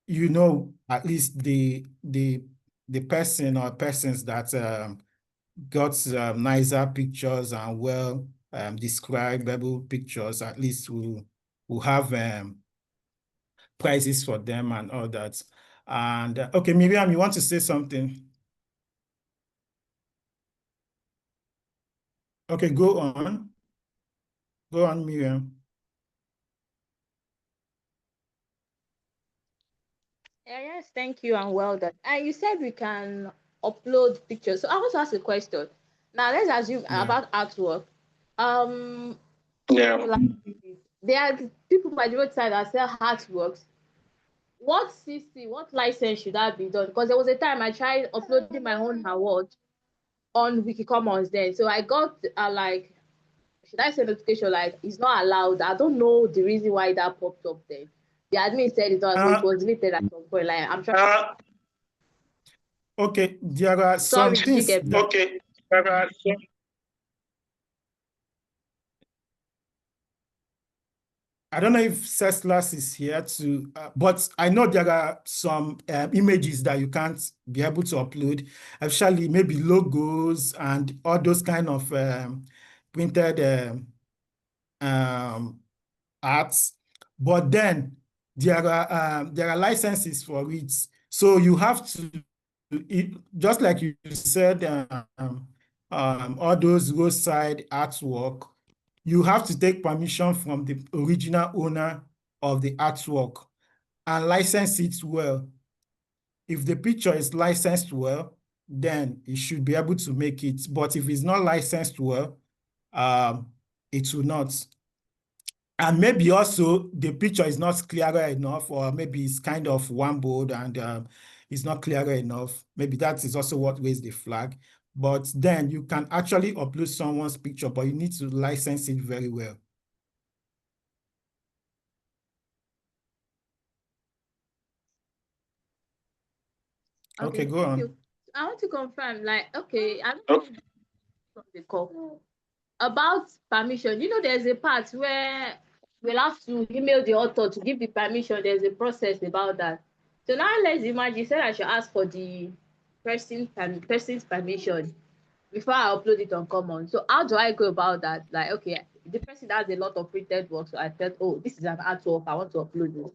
you know, at least the person or persons that got nicer pictures and well describable pictures, at least we'll have prizes for them and all that. And okay, Miriam, you want to say something? Okay, go on. Go on, Miriam. Yes, thank you and well done. And you said we can upload pictures. So I want to ask a question. Now let's assume about artwork. Yeah. There are people by the roadside that sell artworks. What CC, what license should that be done? Because there was a time I tried uploading my own award on WikiCommons then. So I got like, should I say notification like it's not allowed? I don't know the reason why that popped up then. The admin said it was deleted at some point. Like I'm trying. Okay, there are some things. Okay. I don't know if Ceslas is here to, but I know there are some images that you can't be able to upload, especially maybe logos and all those kind of printed arts. But then there are licenses for it. So you have to, just like you said, all those roadside artwork, you have to take permission from the original owner of the artwork and license it well. If the picture is licensed well, then it should be able to make it. But if it's not licensed well, it will not. And maybe also the picture is not clearer enough, or maybe it's kind of one bold and it's not clearer enough. Maybe that is also what raised the flag. But then you can actually upload someone's picture, but you need to license it very well. Okay, go on. You. I want to confirm, like, okay, I don't know from the call about permission. You know, there's a part where we'll have to email the author to give the permission. There's a process about that. So now let's imagine you said I should ask for the person's permission before I upload it on Common. So how do I go about that? Like, okay, the person has a lot of printed work, so I felt, oh, this is an artwork, I want to upload this.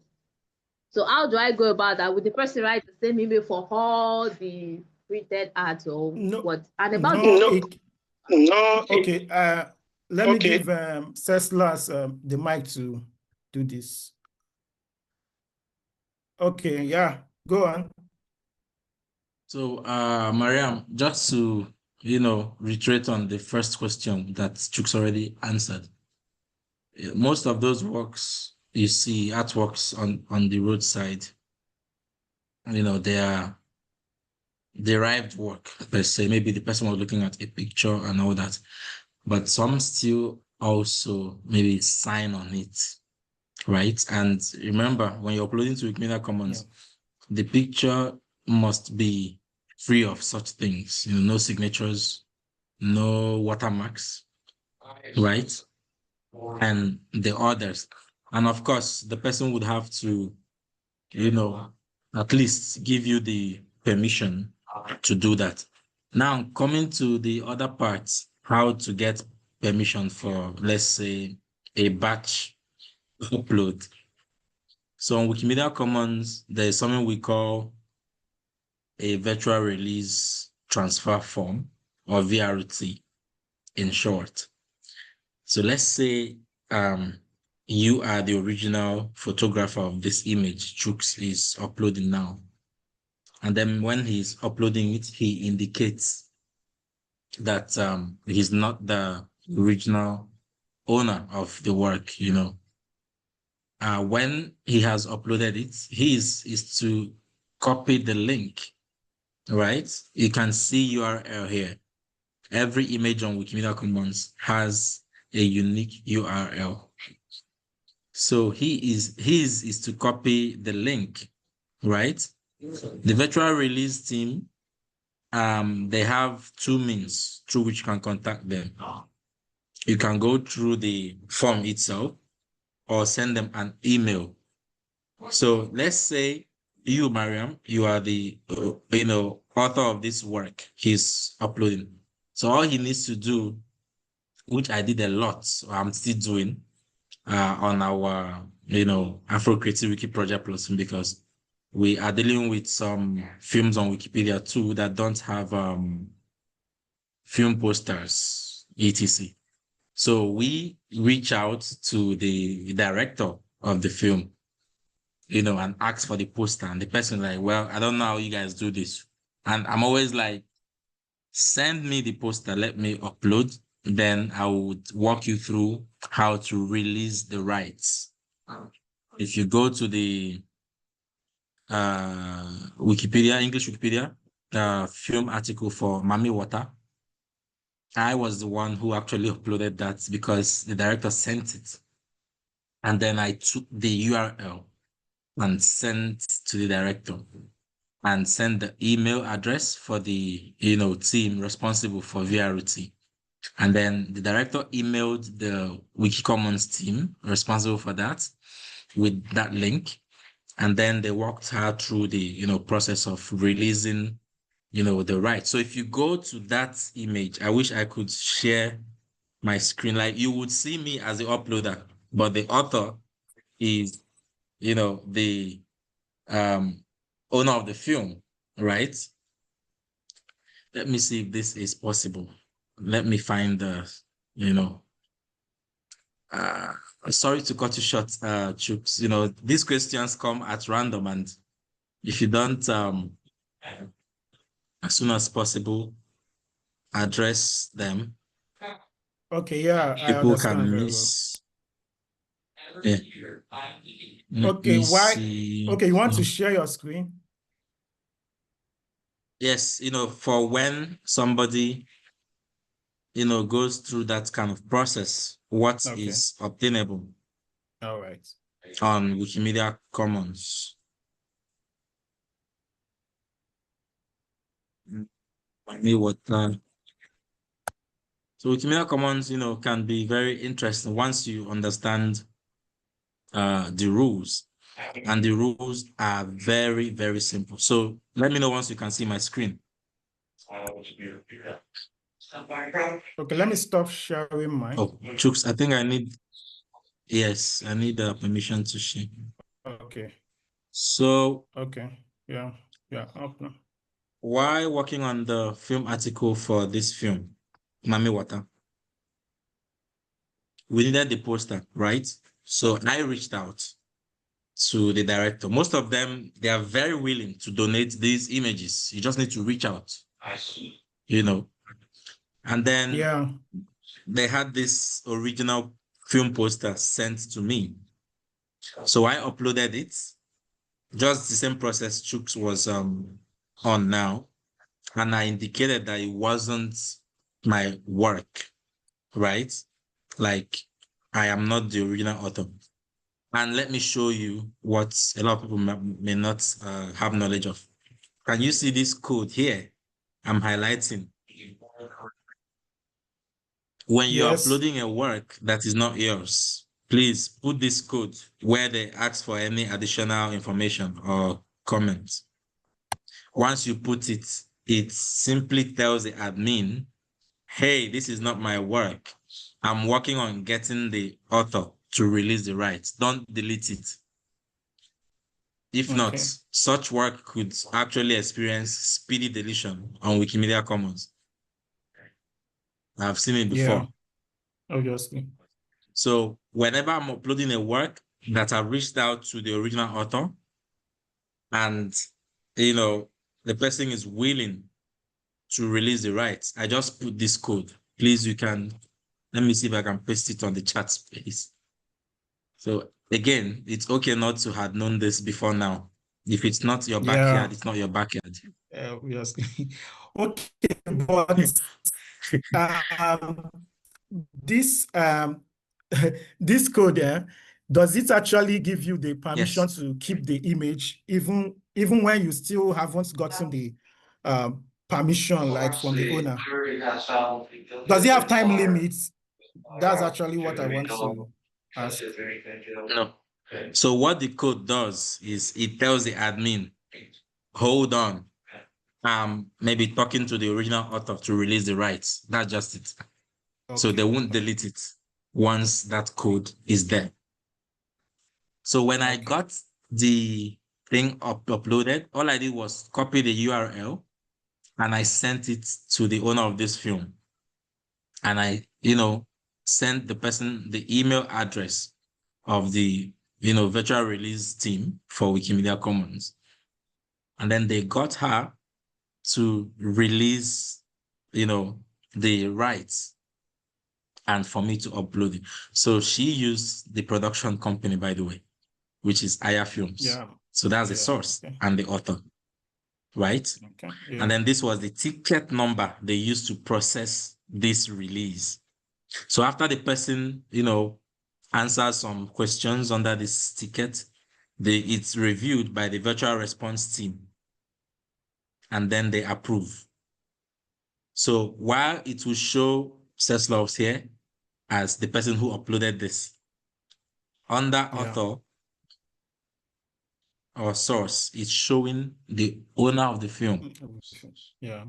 So how do I go about that? Would the person write the same email for all the printed art or what? And about okay. Let me give Ceslas the mic to do this. Okay, yeah, go on. So, Mariam, just to, reiterate on the first question that Chooks already answered. Most of those works you see, artworks on the roadside, they are derived work per se. Maybe the person was looking at a picture and all that, but some still also maybe sign on it, right? And remember, when you're uploading to Wikimedia Commons, the picture must be free of such things, no signatures, no watermarks, right? And the others. And of course, the person would have to, at least give you the permission to do that. Now, coming to the other parts, how to get permission for, let's say, a batch upload. So on Wikimedia Commons, there's something we call a virtual release transfer form, or VRT in short. So let's say you are the original photographer of this image Chooks is uploading now. And then when he's uploading it, he indicates that he's not the original owner of the work, when he has uploaded it, is to copy the link, right? You can see URL here. Every image on Wikimedia Commons has a unique URL. So his is to copy the link, right? The virtual release team, they have two means through which you can contact them. You can go through the form itself or send them an email. So let's say you, Mariam, you are the author of this work he's uploading. So all he needs to do, which I did a lot, so I'm still doing on our Afro Creative Wiki Project Plus, because we are dealing with some films on Wikipedia too that don't have film posters, etc. So we reach out to the director of the film, and ask for the poster. And the person like, well, I don't know how you guys do this. And I'm always like, send me the poster, let me upload. Then I would walk you through how to release the rights. If you go to the Wikipedia, English Wikipedia, film article for Mami Water, I was the one who actually uploaded that because the director sent it. And then I took the URL and sent to the director and send the email address for the team responsible for VRT. And then the director emailed the WikiCommons team responsible for that with that link. And then they walked her through the process of releasing the rights. So if you go to that image, I wish I could share my screen. Like, you would see me as the uploader, but the author is the owner of the film, right? Let me see if this is possible. Let me find the sorry to cut you short, Chooks. These questions come at random, and if you don't as soon as possible address them, Okay, yeah, I people understand can very well. miss. Yeah. Let Okay, me why? see. Okay, you want to share your screen? Yes, for when somebody, goes through that kind of process, what is obtainable All right. on Wikimedia Commons. So Wikimedia Commons, can be very interesting once you understand the rules. And the rules are very, very simple. So let me know once you can see my screen. Okay, let me stop sharing mine. Oh, Chooks, I think I need permission to share. Okay. So Okay. Yeah. Okay. while working on the film article for this film, Mami Water, we needed the poster, right? So I reached out to the director. Most of them, they are very willing to donate these images. You just need to reach out, And then they had this original film poster sent to me. So I uploaded it. Just the same process Chooks was on now. And I indicated that it wasn't my work, right? Like, I am not the original author. And let me show you what a lot of people may not have knowledge of. Can you see this code here? I'm highlighting. When you're uploading a work that is not yours, please put this code where they ask for any additional information or comments. Once you put it, it simply tells the admin, hey, this is not my work. I'm working on getting the author to release the rights. Don't delete it. If not, such work could actually experience speedy deletion on Wikimedia Commons. I've seen it before. Yeah, obviously. So whenever I'm uploading a work that I've reached out to the original author and, the person is willing to release the rights, I just put this code. Please, let me see if I can paste it on the chat space. So again, it's okay not to have known this before now. If it's not your backyard, it's not your backyard. Obviously. Okay, but this this code, does it actually give you the permission to keep the image even when you still haven't gotten the permission, like from the owner? Does it have time limits? That's actually what I want to ask. No. So what the code does is it tells the admin, hold on, maybe talking to the original author to release the rights. That's just it. So they won't delete it once that code is there. So when I got the thing uploaded, all I did was copy the URL and I sent it to the owner of this film. And I, sent the person the email address of the, virtual release team for Wikimedia Commons. And then they got her to release, the rights and for me to upload it. So she used the production company, by the way, which is Aya Films. Yeah. So that's the source and the author, right? And then this was the ticket number they used to process this release. So after the person, answers some questions under this ticket, it's reviewed by the virtual response team, and then they approve. So while it will show Ceslovs here as the person who uploaded this, under author or source, it's showing the owner of the film. Yeah.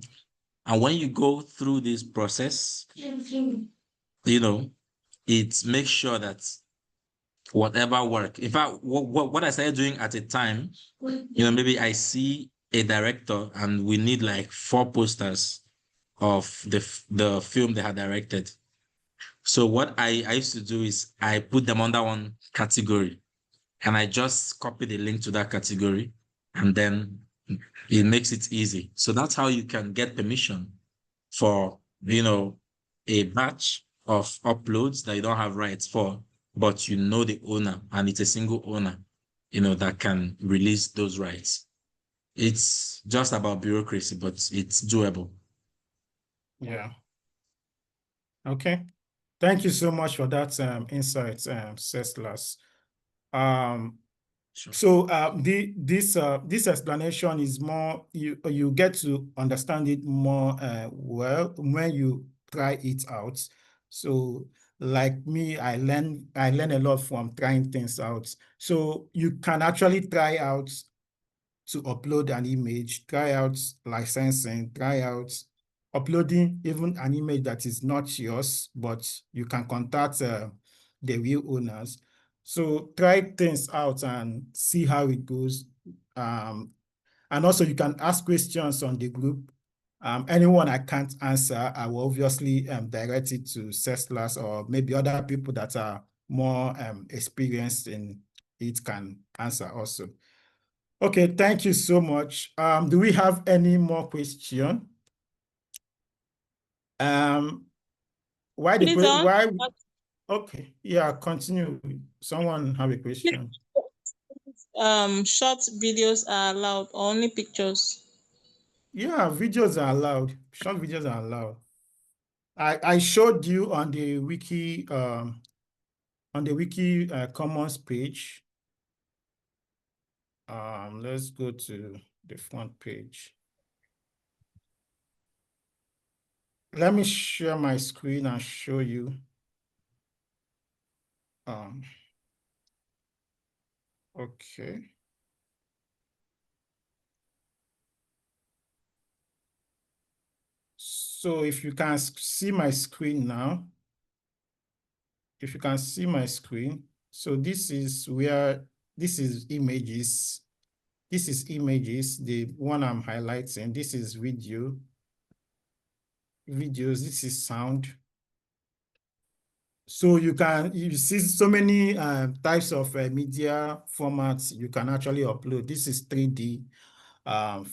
And when you go through this process, it makes sure that whatever work, in fact, what I started doing at a time, maybe I see a director and we need like 4 posters of the film they had directed. So what I used to do is I put them under one category and I just copy the link to that category and then it makes it easy. So that's how you can get permission for, a batch of uploads that you don't have rights for, but the owner and it's a single owner, that can release those rights. it's just about bureaucracy, but it's doable. Yeah. Okay. Thank you so much for that insight, Ceslas. Sure. So this explanation is more, you get to understand it more well when you try it out. So like me, I learn a lot from trying things out. So you can actually try out to upload an image, try out licensing, try out uploading even an image that is not yours, but you can contact the real owners. So try things out and see how it goes. And also you can ask questions on the group. Anyone I can't answer, I will obviously direct it to Ceslas, or maybe other people that are more experienced in it can answer also. Okay, thank you so much. Do we have any more question? Why the Please on. why? Okay, yeah, continue. Someone have a question. Short videos are allowed, or only pictures? Yeah, videos are allowed. Short videos are allowed. I showed you on the Wiki Commons page. Let's go to the front page. Let me share my screen and show you. Okay. So if you can see my screen now, if you can see my screen, so this is where, this is images. This is images, the one I'm highlighting. This is videos, this is sound. So you see so many types of media formats you can actually upload. This is 3D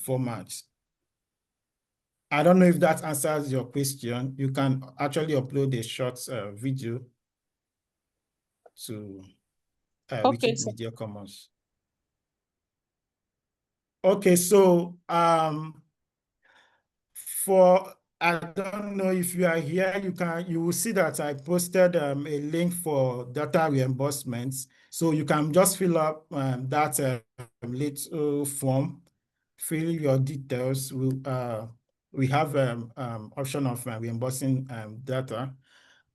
format. I don't know if that answers your question. You can actually upload a short video to Okay, sir. Wikimedia Commons. Okay, so I don't know if you are here, you will see that I posted a link for data reimbursements. So you can just fill up that little form, fill your details. We have option of reimbursing data.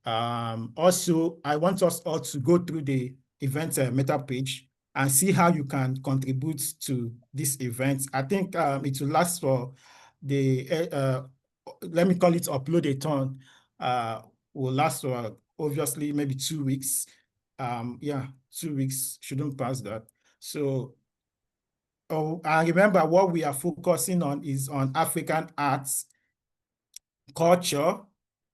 Also, I want us all to go through the event meta page and see how you can contribute to this event. I think it will last for the, let me call it upload-a-thon, will last for obviously maybe 2 weeks. Yeah, 2 weeks, shouldn't pass that. So, I remember what we are focusing on is on African arts, culture,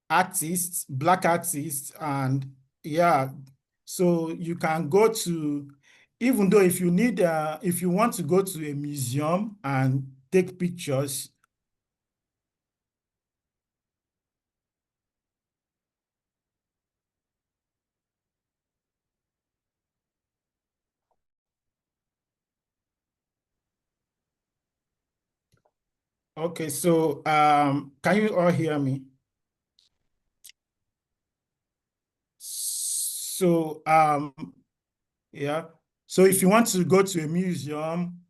artists, Black artists, and yeah, so you can go to, even though if you need, if you want to go to a museum and take pictures, okay, so can you all hear me? So yeah, so if you want to go to a museum,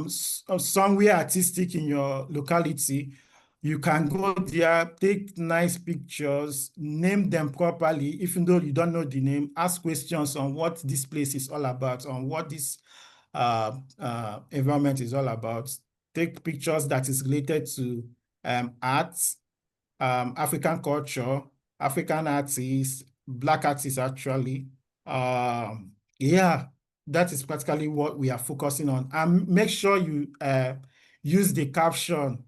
somewhere artistic in your locality, you can go there, take nice pictures, name them properly, even though you don't know the name, ask questions on what this place is all about, on what this environment is all about, take pictures that is related to arts, African culture, African artists, Black artists actually. Yeah, that is practically what we are focusing on. And make sure you use the caption.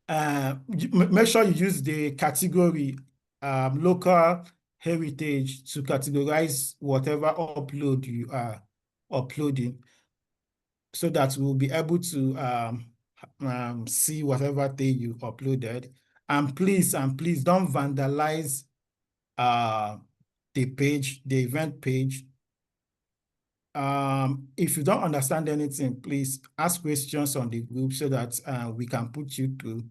Make sure you use the category local heritage to categorize whatever upload you are uploading, so that we'll be able to see whatever thing you uploaded. And please don't vandalize the page, the event page. if you don't understand anything, please ask questions on the group so that we can put you through.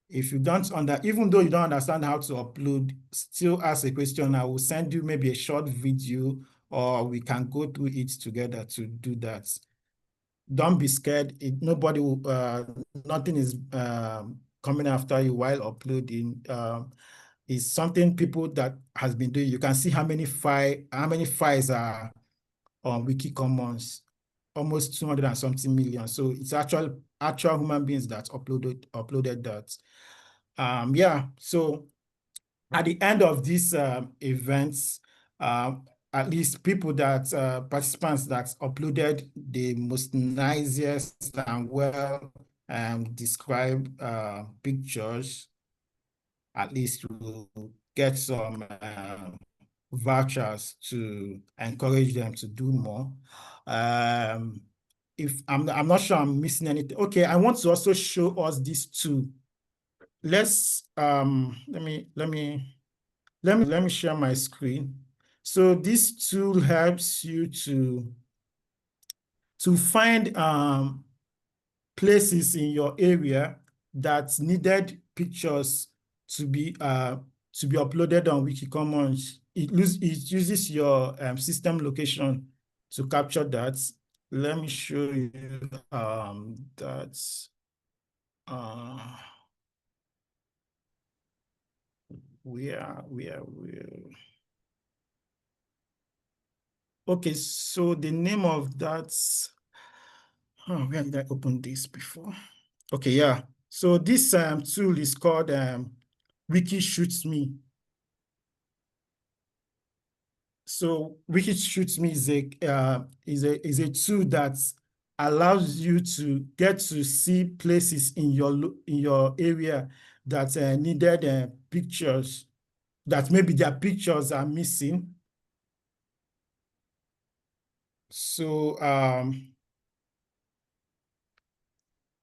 If you don't even though you don't understand how to upload, still ask a question. I will send you maybe a short video, or we can go through it together to do that. Don't be scared. Nobody will, nothing is coming after you while uploading. It's something people that has been doing. You can see how many files are on WikiCommons, almost 200 and something million. So it's actual human beings that uploaded that. Yeah, so at the end of these events, at least people that participants that uploaded the most nicest and well described pictures, at least will get some vouchers to encourage them to do more. If I'm not sure I'm missing anything. Okay, I want to also show us these two. Let's let me share my screen. So this tool helps you to find places in your area that needed pictures to be uploaded on WikiCommons. It uses your system location to capture that. Let me show you that. Okay, so the name of that, where did I open this before? Okay, yeah. So this tool is called WikiShoots.me. So WikiShoots.me is a tool that allows you to get to see places in your area that needed pictures, that maybe their pictures are missing. So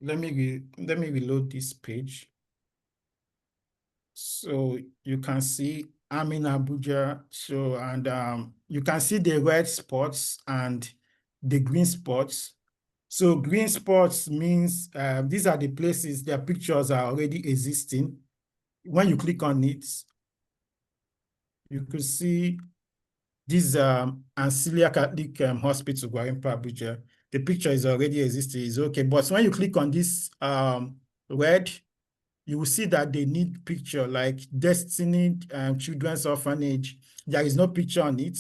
let me reload this page. So you can see I'm in Abuja. So, and you can see the red spots and the green spots. So green spots means these are the places their pictures are already existing. When you click on it, you could see this Ancilia Catholic Hospital, Gwarimpa, Abuja. The picture is already existing, it's okay. But when you click on this red, you will see that they need picture, like Destiny Children's Orphanage. There is no picture on it.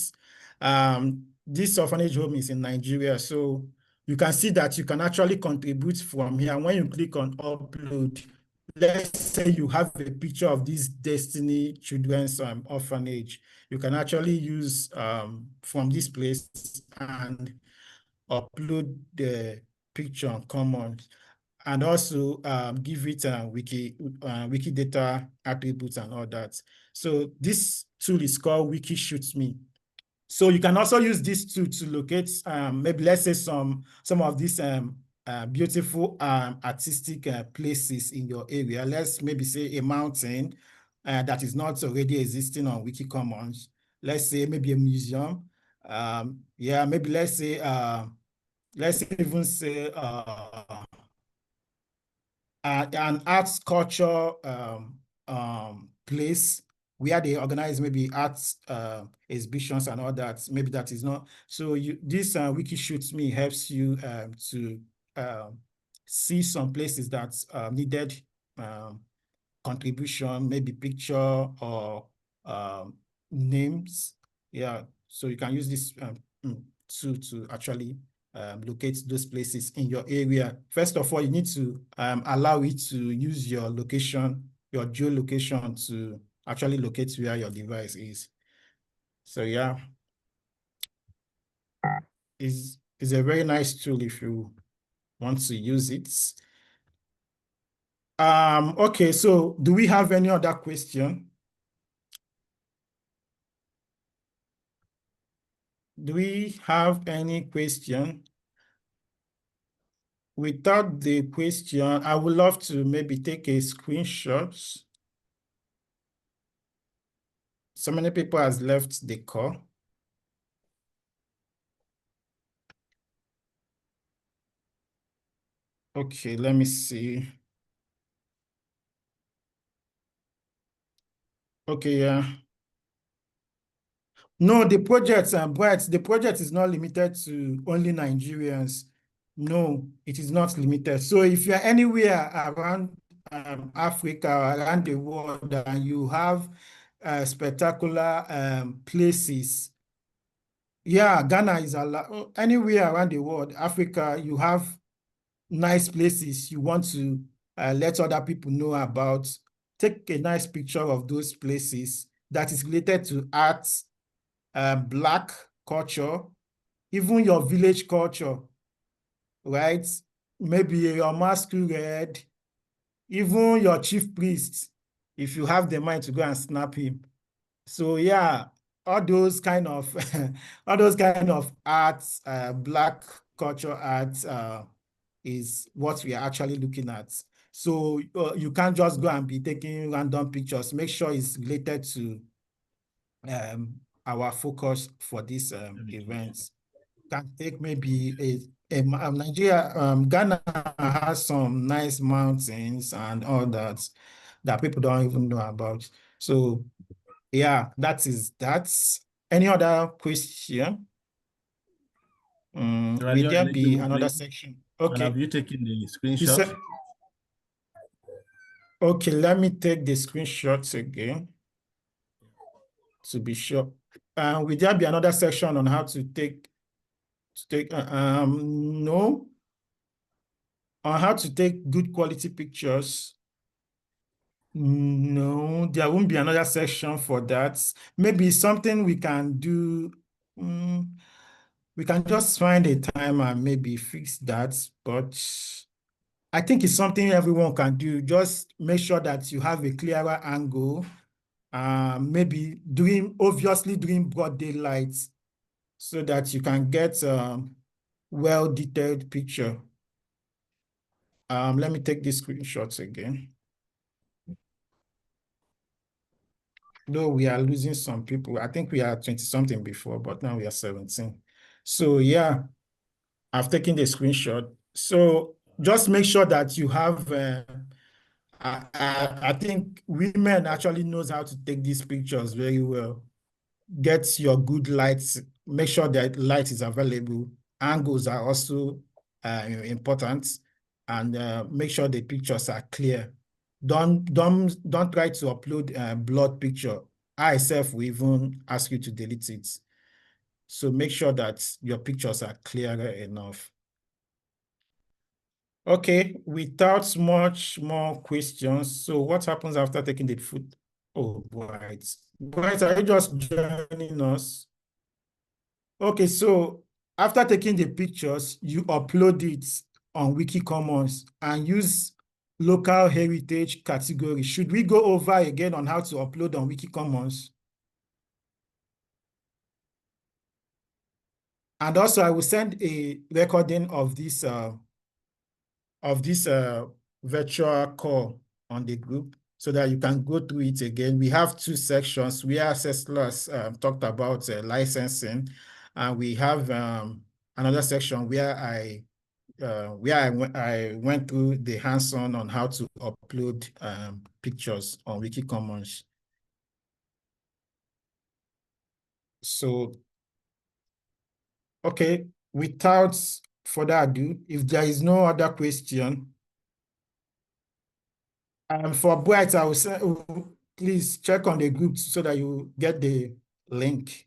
This orphanage home is in Nigeria, so you can see that you can actually contribute from here. When you click on upload, let's say you have a picture of this Destiny Children's Orphanage, you can actually use from this place and upload the picture on Commons, and also give it Wikidata attributes and all that. So this tool is called WikiShoots.me. So you can also use this tool to locate maybe, let's say, some of these beautiful artistic places in your area. Let's maybe say a mountain that is not already existing on WikiCommons. Let's say maybe a museum. Yeah, maybe let's even say an arts culture place where they organize maybe arts exhibitions and all that. Maybe that is not. So this WikiShoots.me helps you to see some places that needed contribution, maybe picture or names. Yeah, so you can use this tool to actually locate those places in your area. First of all, you need to allow it to use your location, your geolocation, to actually locate where your device is. So yeah, it's a very nice tool if you want to use it. Okay, so do we have any other question? Do we have any question? Without the question, I would love to maybe take a screenshot. So many people has left the call. Okay, let me see. Okay, yeah. No, the project, Bright, the project is not limited to only Nigerians. No, it is not limited. So if you're anywhere around Africa or around the world and you have spectacular places, yeah, Ghana is anywhere around the world, Africa, you have nice places you want to let other people know about. Take a nice picture of those places that is related to arts, Black culture, even your village culture, right? Maybe your masquerade, even your chief priest, if you have the mind to go and snap him. So yeah, all those kind of all those kind of arts, Black culture arts, is what we are actually looking at. So you can't just go and be taking random pictures. Make sure it's related to our focus for this event. Can take maybe Nigeria, Ghana has some nice mountains and all that people don't even know about. So yeah, that's any other question? Will there be another section? Okay. Have you taken the You screenshot? said, okay, let me take the screenshots again to be sure. Will there be another section on how to take no, on how to take good quality pictures? No, there won't be another section for that. Maybe something we can do. We can just find a time and maybe fix that, but I think it's something everyone can do. Just make sure that you have a clearer angle. Maybe obviously doing broad daylight so that you can get well-detailed picture. Let me take these screenshots again. Though we are losing some people. I think we are 20-something before, but now we are 17. So yeah, I've taken the screenshot. So just make sure that you have, I think women actually knows how to take these pictures very well. Get your good lights, make sure that light is available. Angles are also important, and make sure the pictures are clear. Don't try to upload a blurred picture. I self will even ask you to delete it. So make sure that your pictures are clearer enough. Okay, without much more questions, so what happens after taking the food? Oh, Bright. Bright, are you just joining us? Okay, so after taking the pictures, you upload it on WikiCommons and use local heritage category. Should we go over again on how to upload on WikiCommons? And also, I will send a recording of this virtual call on the group so that you can go through it again. We have two sections where Ceslas talked about licensing, and we have another section where I went through the hands-on on how to upload pictures on WikiCommons. So, okay, without further ado, if there is no other question, for Bright, I will say, please check on the group so that you get the link.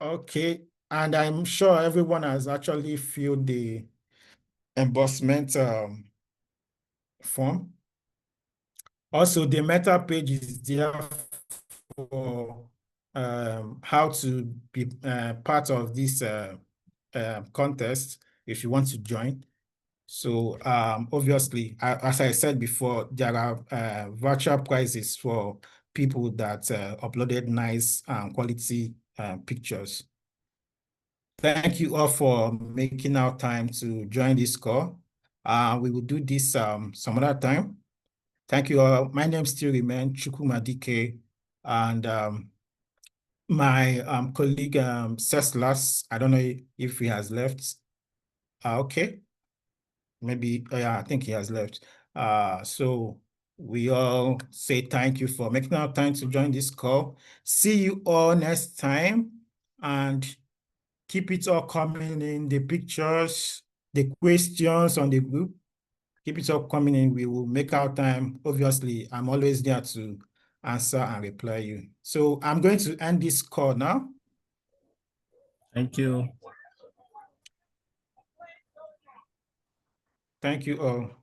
Okay, and I'm sure everyone has actually filled the embossment form. Also, the meta page is there for how to be part of this contest if you want to join. So obviously, as I said before, there are virtual prizes for people that uploaded nice quality pictures. Thank you all for making our time to join this call. We will do this some other time. Thank you all. My name still remains Chukwumadike, and my colleague Ceslas, I don't know if he has left. Okay. Maybe, yeah, I think he has left. So we all say thank you for making our time to join this call. See you all next time, and keep it all coming in, the pictures, the questions on the group. Keep it all coming in. We will make our time. Obviously, I'm always there to answer and reply you. So I'm going to end this call now. Thank you. Thank you all.